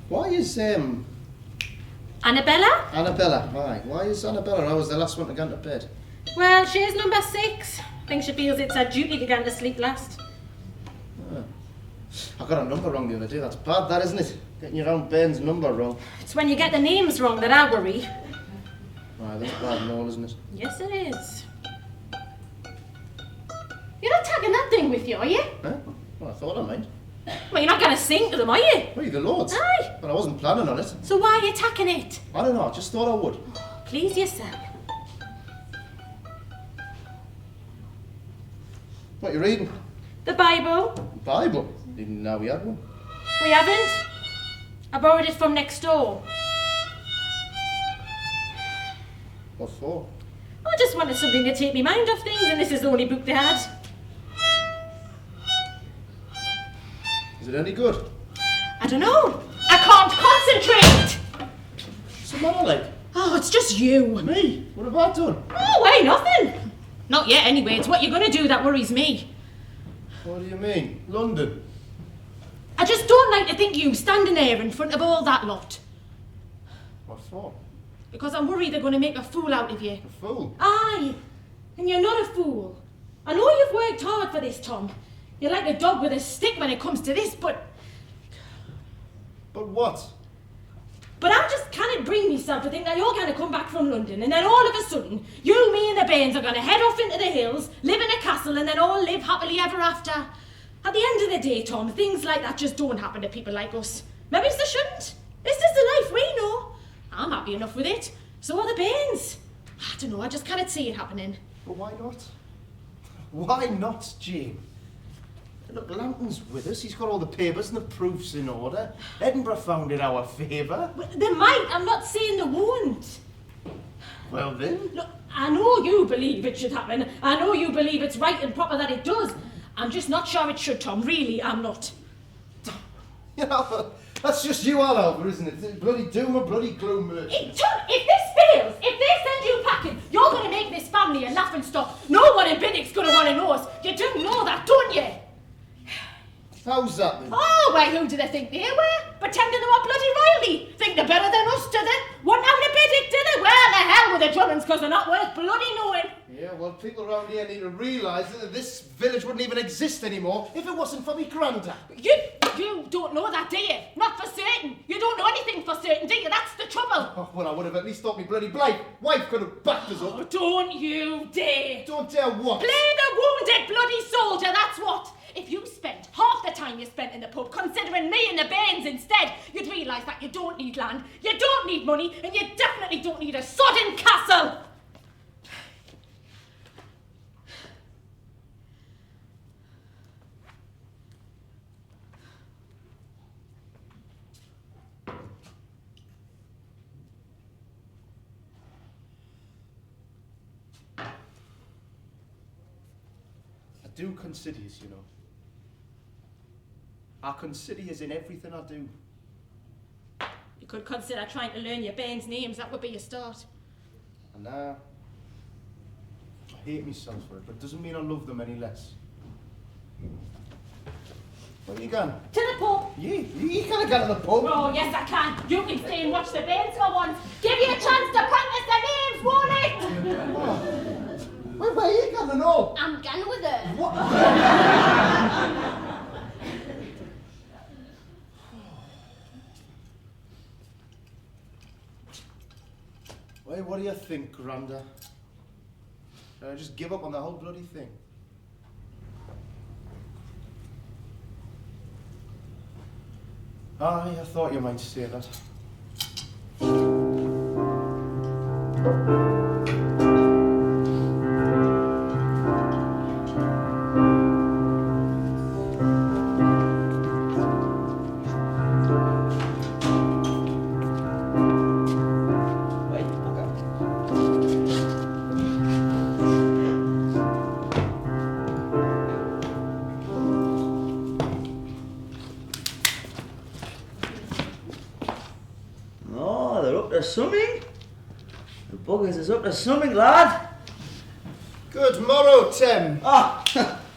Why is Annabella? Annabella? Why is Annabella? I was the last one to go to bed. Well, she's number 6. I think she feels it's her duty to go to sleep last. Oh. I got a number wrong the other day. That's bad, that isn't it? Getting your own Ben's number wrong. It's when you get the names wrong that I worry. That's bad and all, isn't it? Yes, it is. You're not taking that thing with you, are you? Huh? Well, I thought I might. Well, you're not going to sing to them, are you? Well, the Lords. Aye. Well, I wasn't planning on it. So why are you tacking it? I don't know. I just thought I would. Please yourself. What are you reading? The Bible. Bible? Didn't know we had one. We haven't. I borrowed it from next door. What for? I just wanted something to take me mind off things, and this is the only book they had. Is it any good? I don't know. I can't concentrate. What's the matter, like? Oh, it's just you. Me? What have I done? Oh, wait, nothing. Not yet, anyway. It's what you're going to do that worries me. What do you mean? London? I just don't like to think you standing there in front of all that lot. What for? Because I'm worried they're going to make a fool out of you. A fool? Aye. And you're not a fool. I know you've worked hard for this, Tom. You're like a dog with a stick when it comes to this, but... But what? But I just can't bring myself to think that you're going to come back from London and then all of a sudden, you, me and the Bairns are going to head off into the hills, live in a castle and then all live happily ever after. At the end of the day, Tom, things like that just don't happen to people like us. Maybe they shouldn't. This is the life we know. I'm happy enough with it. So are the Bairns. I don't know, I just can't see it happening. But why not? Why not, Jane? Look, Lambton's with us. He's got all the papers and the proofs in order. Edinburgh found in our favour. Well, they might. I'm not saying they won't. Well then. Look, I know you believe it should happen. I know you believe it's right and proper that it does. I'm just not sure it should, Tom. Really, I'm not. You know, that's just you all over, isn't it? It's bloody doom or bloody gloom. Tom, if this fails, if they send you packing, you're going to make this family a laughing stock. No one in Biddick's going to want to know us. You do know that, don't you? How's that then? Oh, well, who do they think they were? Pretending they were bloody Riley. Think they're better than us, do they? Wasn't out of Biddick, did they? Well, the hell with the Drummonds, because they're not worth bloody knowing. Yeah, well, people around here need to realise that this village wouldn't even exist anymore if it wasn't for me granda. You don't know that, do you? Not for certain. You don't know anything for certain, do you? That's the trouble. Oh, well, I would have at least thought me bloody wife could have backed us up. Oh, don't you dare. Don't dare what? Play the wounded bloody soldier, that's what. If you spent half the time you spent in the pub considering me and the Bairns instead, you'd realise that you don't need land, you don't need money, and you definitely don't need a sodden castle. I do consider you, you know. I consider you in everything I do. You could consider trying to learn your Bairns' names, that would be a start. And I hate myself for it, but it doesn't mean I love them any less. Where are you going? To the pub. You can't go to the pub. Oh, yes I can. You can stay and watch the Bairns for once. Give you a chance to practice the names, won't it? Oh. Where are you going to know? I'm going with her. What? Well, what do you think, Granda? Just give up on the whole bloody thing. Aye, I thought you might say that. Something? The buggers is up to something, lad. Good morrow, Tim. Ah,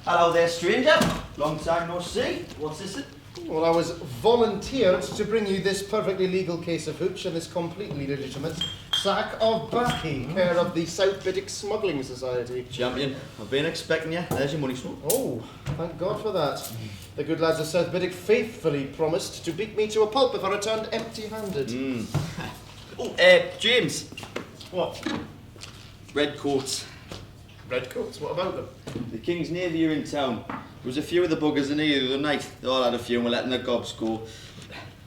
hello there, stranger. Long time no see. What's this? Well, I was volunteered to bring you this perfectly legal case of hooch and this completely legitimate sack of baccy, care of the South Biddick Smuggling Society. Champion, I've been expecting you. There's your money, son. Oh, thank God for that. The good lads of South Biddick faithfully promised to beat me to a pulp if I returned empty-handed. Oh, James. What? Red coats. Red coats? What about them? The King's Navy are in town. There was a few of the buggers in here the other night. They all had a few and were letting their gobs go.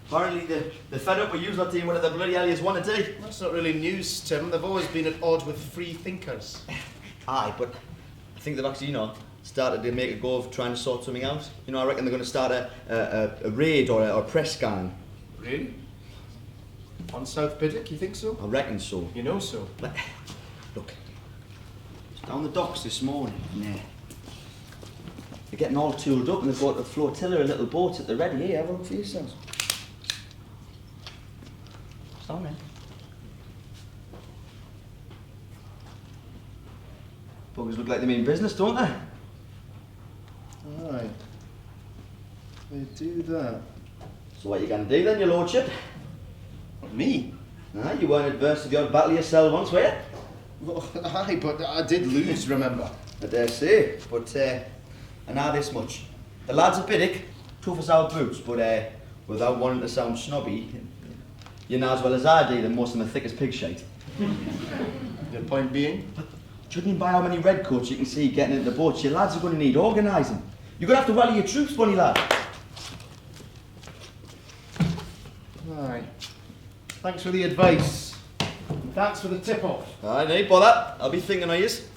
Apparently they're fed up with you not doing whatever the bloody hell you want to do. That's not really news, Tim. They've always been at odds with free thinkers. Aye, but I think they've actually, started to make a go of trying to sort something out. I reckon they're going to start a raid or a press gang. Really? On South Biddick, you think so? I reckon so. You know so? But, look, down the docks this morning, they're getting all tooled up and they've got a flotilla of little boats at the ready. Here, have a look for yourselves. It's down there. Buggers look like they mean business, don't they? Aye. They do that. So what are you going to do then, your lordship? What, me? Aye, you weren't adverse to the odd battle yourself once, were you? Well, aye, but I did lose, remember? I dare say, but I know this much. The lads of Biddick, tough as our boots, but without wanting to sound snobby, you know as well as I do that most of them are thick as pig shite. Your point being? Judging by how many redcoats you can see getting into the boats, your lads are going to need organising. You're going to have to rally your troops, bunny lad. Aye. Thanks for the advice. And thanks for the tip-off. Aye, no bother. I'll be thinking of yous.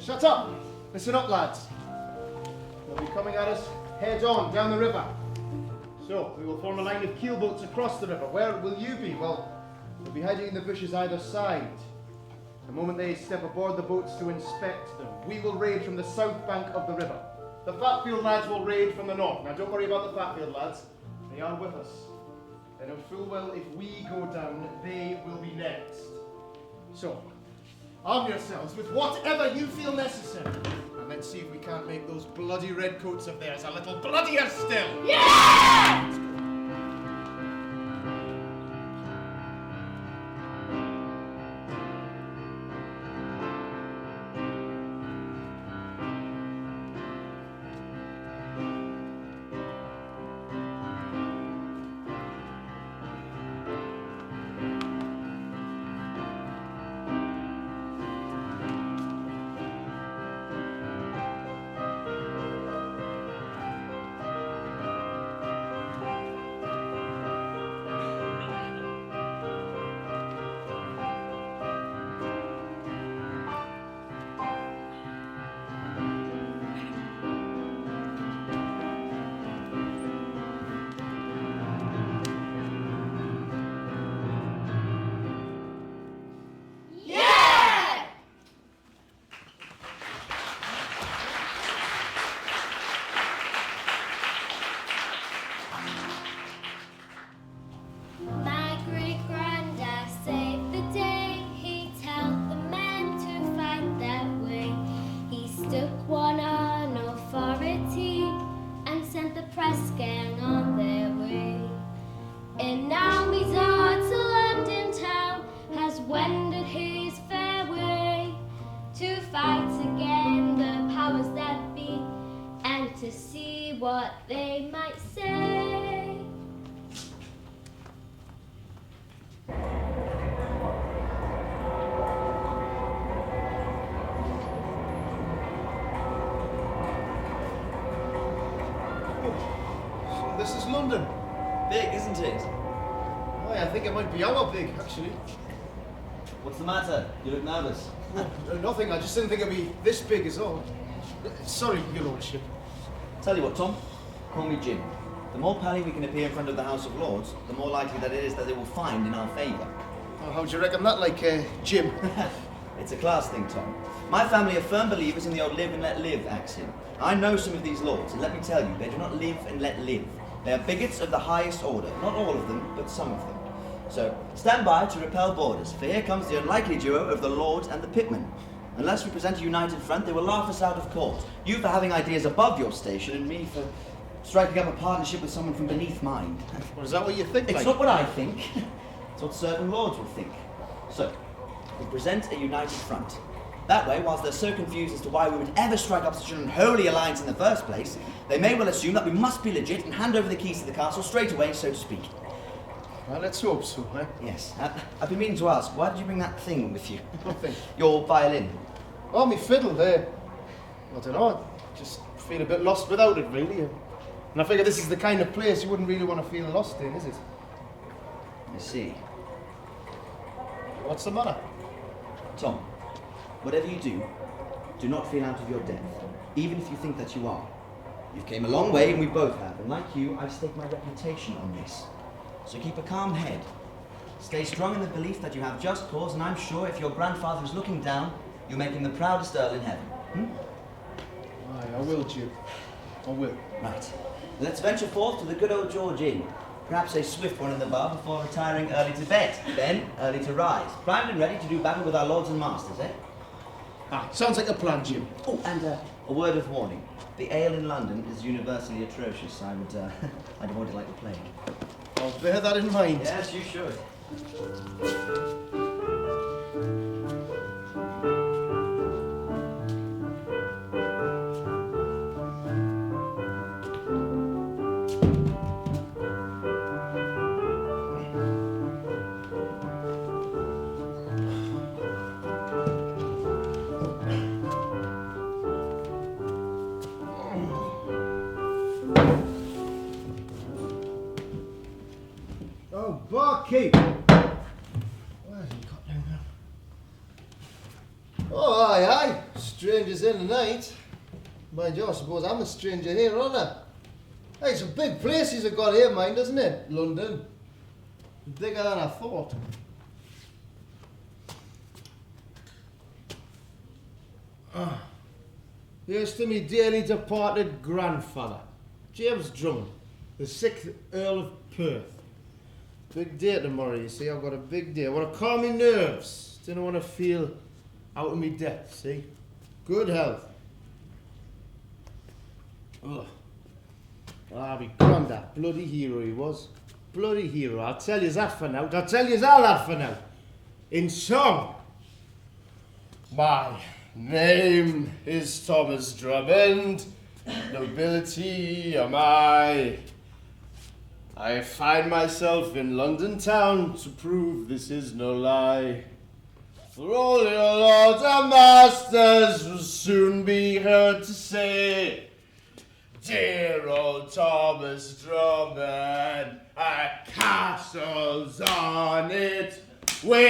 Shut up! Listen up, lads. They'll be coming at us head on down the river. So, we will form a line of keelboats across the river. Where will you be? Well, we'll be hiding in the bushes either side. The moment they step aboard the boats to inspect them, we will raid from the south bank of the river. The Fatfield lads will raid from the north. Now, don't worry about the Fatfield lads. They are with us. They know full well if we go down, they will be next. So, arm yourselves with whatever you feel necessary. And let's see if we can't make those bloody redcoats of theirs a little bloodier still. Yeah! What they might say. So this is London. Big, isn't it? Why, I think it might be our big, actually. What's the matter? You look nervous. Nothing, I just didn't think it'd be this big is all. Sorry, your lordship. Tell you what, Tom, call me Jim. The more pally we can appear in front of the House of Lords, the more likely that it is that they will find in our favour. Oh, how do you reckon that, like, Jim? It's a class thing, Tom. My family are firm believers in the old live and let live axiom. I know some of these lords, and let me tell you, they do not live and let live. They are bigots of the highest order. Not all of them, but some of them. So, stand by to repel borders, for here comes the unlikely duo of the lords and the pitmen. Unless we present a united front, they will laugh us out of court. You for having ideas above your station, and me for striking up a partnership with someone from beneath mine. Well, is that what you think? It's like? not what I think. It's what certain lords will think. So, we present a united front. That way, whilst they're so confused as to why we would ever strike up such an unholy alliance in the first place, they may well assume that we must be legit and hand over the keys to the castle straight away, so to speak. Well, let's hope so, eh? Yes. I've been meaning to ask, why did you bring that thing with you? What thing? Your violin. Oh, me fiddle there. I don't know, I just feel a bit lost without it, really. And I figure this is the kind of place you wouldn't really want to feel lost in, is it? I see. What's the matter? Tom, whatever you do, do not feel out of your depth, even if you think that you are. You've came a long way, and we both have, and like you, I've staked my reputation on this. So keep a calm head. Stay strong in the belief that you have just cause, and I'm sure if your grandfather is looking down, you'll make him the proudest Earl in heaven. Aye, I will, Jim. I will. Right. Let's venture forth to the good old George Inn. Perhaps a swift one in the bar before retiring early to bed, then early to rise. Primed and ready to do battle with our lords and masters, eh? Ah, sounds like a plan, Jim. Oh, and a word of warning. The ale in London is universally atrocious. I would avoid it like the plague. I'll bear that in mind. Yes, you should. Oh, barkeep! Where have you got down now? Oh, aye. Strangers in tonight. Mind you, I suppose I'm a stranger here, aren't I? Hey, it's a big place you've got here, mind, isn't it? London. Bigger than I thought. Here's to me dearly departed grandfather, James Drummond, the 6th Earl of Perth. Big day tomorrow, you see. I've got a big day. I want to calm my nerves. Didn't want to feel out of my depth, see? Good health. Ugh. Ah, my granddad, bloody hero he was. Bloody hero. I'll tell you that for now. I'll tell you all that for now. In song. My name is Thomas Drummond. Nobility am I find myself in London town to prove this is no lie. For all your lords and masters will soon be heard to say, dear old Thomas Drummond, a castle's on its way.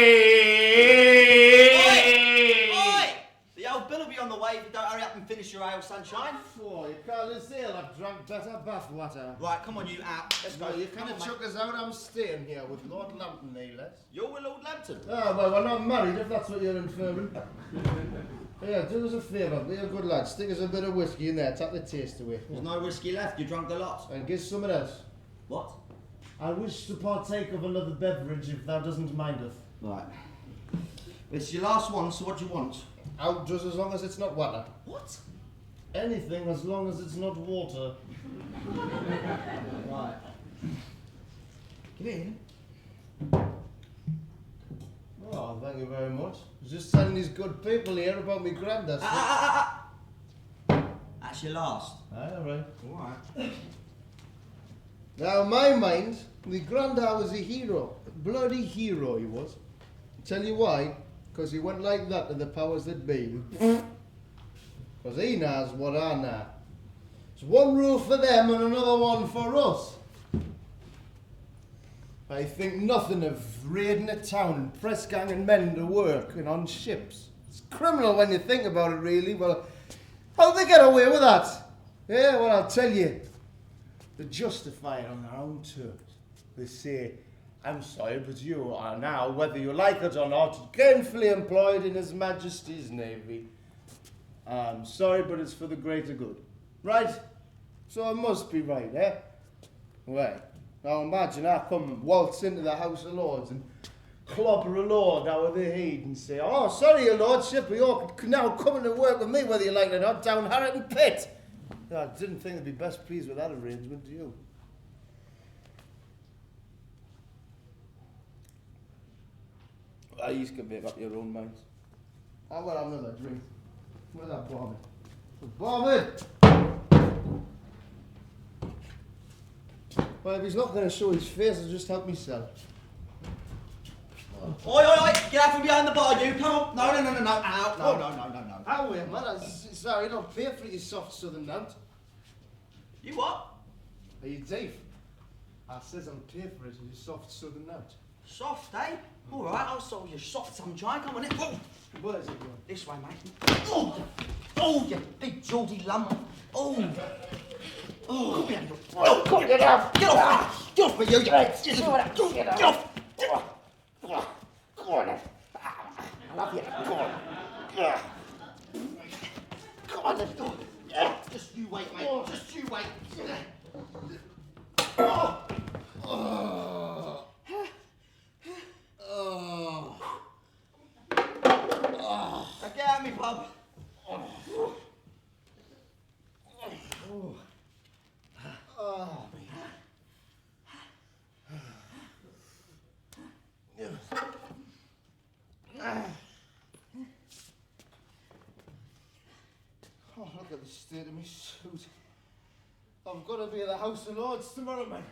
Oi! The old bill will be on the way if you don't hurry up and finish your ale, sunshine. Oh, you can't listen. I've drunk better bathwater. Right, come on, you out. Let's go. No, you can't chuck us out. I'm staying here with Lord Lambton, no less. You're with Lord Lambton. Ah, well, we're not married, if that's what you're inferring. Yeah, do us a favour. Be a good lad. Stick us a bit of whiskey in there. Take the taste away. There's no whiskey left. You drunk the lot. And give someone else. What? I wish to partake of another beverage, if thou doesn't mindeth. Right. It's your last one, so what do you want? Out just as long as it's not water. What? Anything as long as it's not water. Right. Come in. Oh, thank you very much. I was just telling these good people here about me granddad. That's your last. Aye, all right. Alright. Now, in my mind, my granddad was a hero. A bloody hero he was. Tell you why? Because he went like that to the powers that be. Because he knows what I know. It's one rule for them and another one for us. I think nothing of raiding a town and press ganging men to work and on ships. It's criminal when you think about it, really. Well, how'd they get away with that? Yeah, well, I'll tell you. They justify it on their own terms. They say, I'm sorry, but you are now, whether you like it or not, gainfully employed in His Majesty's Navy. I'm sorry, but it's for the greater good. Right? So it must be right, eh? Well, now imagine I come and waltz into the House of Lords and clobber a lord out of the head and say, oh, sorry, your lordship, but you're now coming to work with me, whether you like it or not, down Harrington Pit. I didn't think they'd be best pleased with that arrangement, do you? You can make up your own minds. I will have another drink. Where's that barman? Barman! Well, if he's not going to show his face, I'll just help myself. Oi, oi, oi! Get out from behind the bar, you! Come on! No. Out! No. How wait, man? Sorry, don't pay for it, you soft southern nant. You what? Are you deaf? I says I'll pay for it, you soft southern nant. Soft, eh? All right, I'll solve your soft sunshine. Come on in. Oh. Where's it going? This way, mate. Oh, you big Geordie lump. Oh. Oh. Get off! Get off me, you! Get off! Go on, then. I love you. Go on. Come on, then. Just you wait, mate. Just you wait. Get at me, pub. Oh, look at the state of my suit. I've got to be at the House of Lords tomorrow, man.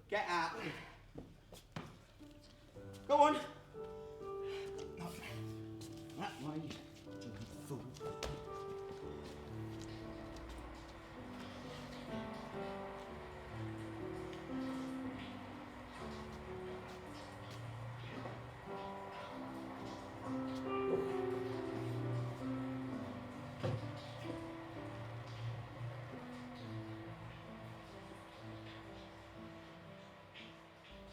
Get out. Go on. That way, you fool.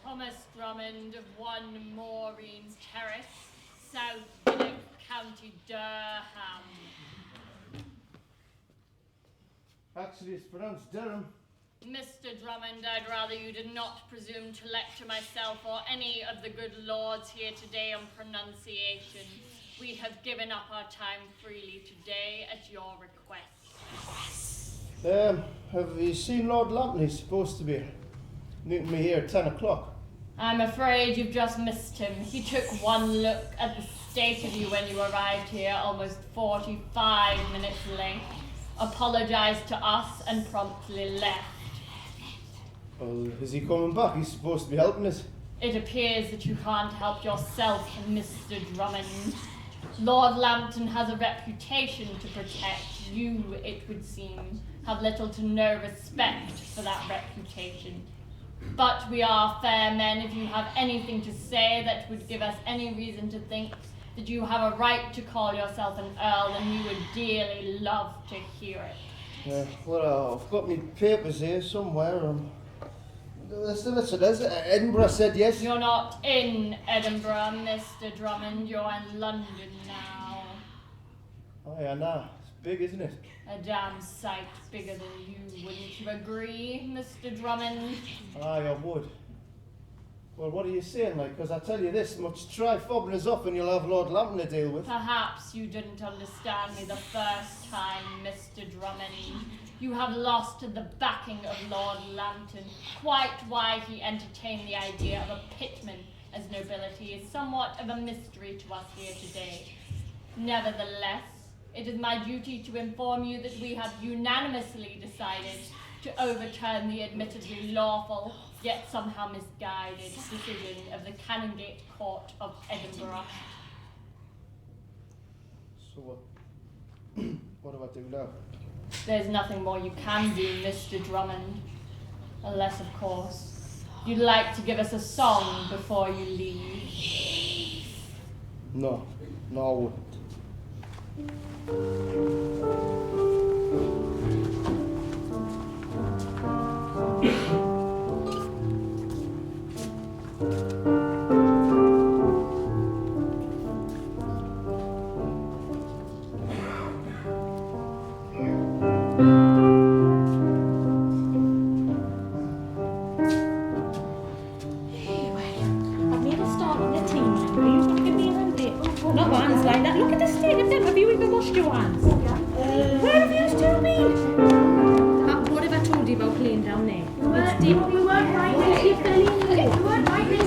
Thomas Drummond of 1 Maureen's Terrace, South Biddick, County Durham. Actually, it's pronounced Durham. Mr. Drummond, I'd rather you did not presume to lecture myself or any of the good lords here today on pronunciation. We have given up our time freely today at your request. Have you seen Lord Lambton? He's supposed to be meeting me here at 10 o'clock. I'm afraid you've just missed him. He took one look at the state of you when you arrived here, almost 45 minutes late, apologized to us and promptly left. Well, is he coming back? He's supposed to be helping us. It appears that you can't help yourself, Mr. Drummond. Lord Lambton has a reputation to protect. You, it would seem, have little to no respect for that reputation. But we are fair men. If you have anything to say that would give us any reason to think that you have a right to call yourself an earl, then we would dearly love to hear it. Well, I've got my papers here somewhere. There's Edinburgh said yes. You're not in Edinburgh, Mr. Drummond. You're in London now. Oh, yeah, nah. It's big, isn't it? A damn sight bigger than you, wouldn't you agree, Mr. Drummond? Aye, I would. Well, what are you saying, like? Because I tell you this much, try fobbing us off and you'll have Lord Lambton to deal with. Perhaps you didn't understand me the first time, Mr. Drummond. You have lost the backing of Lord Lambton. Quite why he entertained the idea of a pitman as nobility is somewhat of a mystery to us here today. Nevertheless, it is my duty to inform you that we have unanimously decided to overturn the admittedly lawful, yet somehow misguided decision of the Canongate Court of Edinburgh. So what do I do now? There's nothing more you can do, Mr. Drummond. Unless, of course, you'd like to give us a song before you leave. No, I wouldn't. Not hands like that. Look at the state of them. Have you even washed your hands? Where have you still been? What have I told you about playing down there? It's deep. You weren't right there. You weren't right there.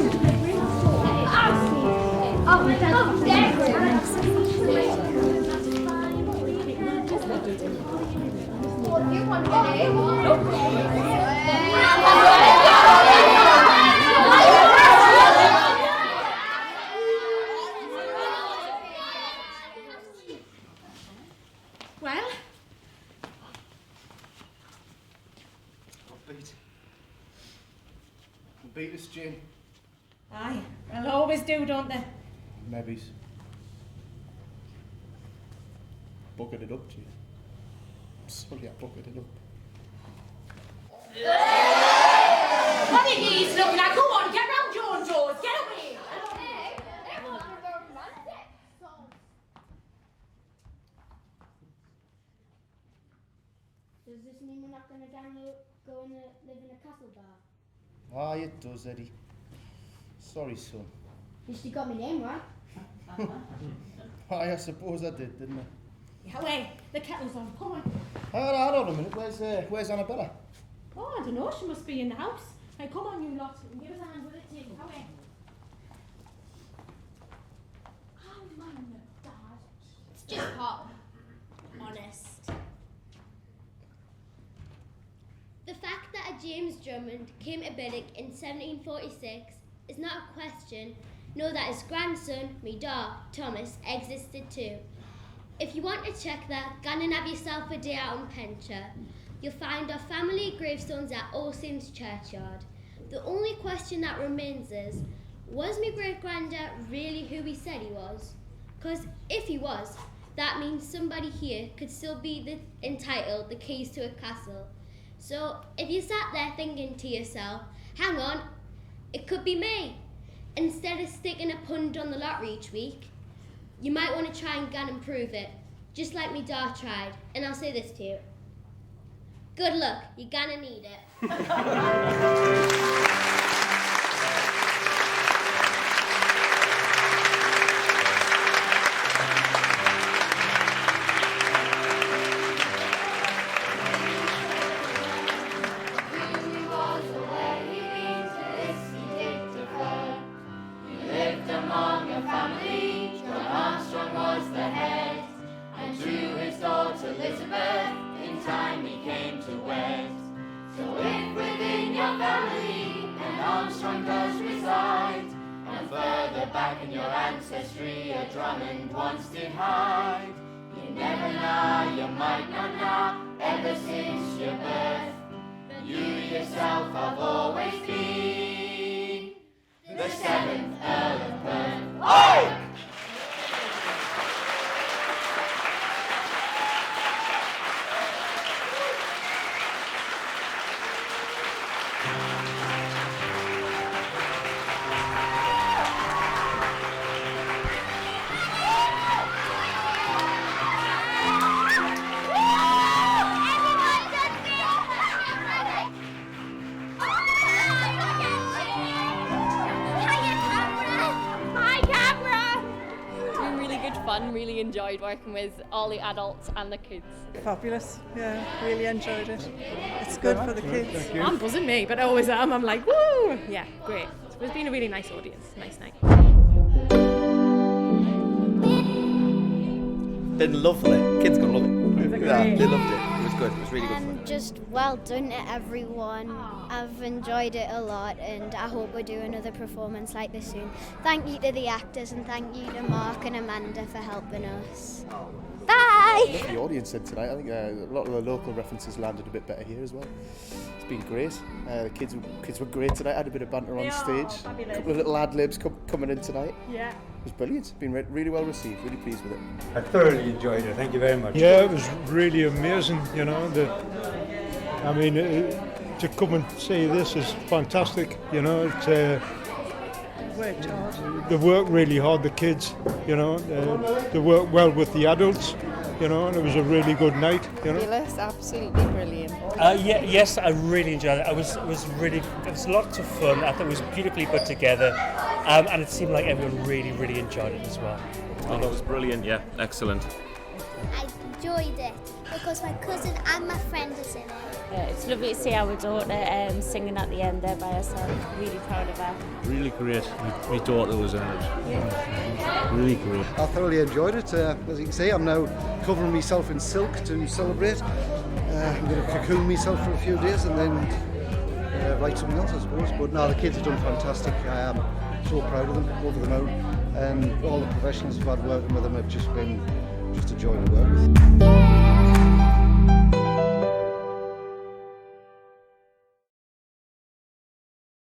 Well? Beat us, Jane. Aye, they'll always do, don't they? Maybe. Bucket it up, Jane. Sorry, I bucketed it up. What are you looking at? Come on, get round your doors. Get away. Does this mean we're not going to go and live in a castle bar? Aye, it does, Eddie. Sorry, son. You should have got my name right. Aye, I suppose I did, didn't I? Yeah, wait, the kettle's on. Come on. Hold on a minute. Where's Annabella? Oh, I don't know. She must be in the house. Hey, come on, you lot. Give us a hand with it, too. Away. Oh, my God. It's just hot. Honest. The fact that a James Drummond came to Biddick in 1746 is not a question. Know that his grandson, me dad, Thomas, existed too. If you want to check that, go and have yourself a day out on Pencher. You'll find our family gravestones at All Saints Churchyard. The only question that remains is, was my great-granddad really who he said he was? Because if he was, that means somebody here could still be entitled the keys to a castle. So if you sat there thinking to yourself, hang on, it could be me. Instead of sticking a pund on the lottery each week, you might want to try and go and prove it, just like me dad tried. And I'll say this to you. Good luck, you're gonna need it. Among a family, John Armstrong was the head, and to his daughter Elizabeth in time he came to wed. So if within your family an Armstrong does reside, and further back in your ancestry a Drummond once did hide, you never know, you might not know, ever since your birth, you yourself have always been the 7th Earl of Biddick. Oh! Really enjoyed working with all the adults and the kids. Fabulous, yeah, really enjoyed it. It's good for the kids. I'm buzzing me, but I always am. I'm like, woo! Yeah, great. It's been a really nice audience, nice night. Been lovely. Kids gonna love it. Yeah, they loved it. It was good. It was really good fun. Just well done to everyone. I've enjoyed it a lot, and I hope we do another performance like this soon. Thank you to the actors, and thank you to Mark and Amanda for helping us. Bye! Hi. The audience in tonight. I think a lot of the local references landed a bit better here as well. It's been great. The kids were great tonight. Had a bit of banter on stage. A couple of little ad-libs coming in tonight. Yeah. It was brilliant. Been really well received. Really pleased with it. I thoroughly enjoyed it. Thank you very much. Yeah, it was really amazing. You know, to come and see this is fantastic. You know, it's. Worked hard. They work really hard, the kids, you know, they work well with the adults, you know, and it was a really good night, you know. Fabulous, absolutely brilliant. Yes, I really enjoyed it. It was lots of fun. I thought it was beautifully put together, and it seemed like everyone really enjoyed it as well. Oh, that was brilliant, yeah, excellent. I enjoyed it because my cousin and my friend is in it. It's lovely to see our daughter singing at the end there by herself. Really proud of her. Really great. My daughter was in it. Really great. I thoroughly enjoyed it. As you can see, I'm now covering myself in silk to celebrate. I'm going to cocoon myself for a few days and then write something else, I suppose. But no, the kids have done fantastic. I am so proud of them, over the moon. And all the professionals who've had working with them have just been a joy to work with.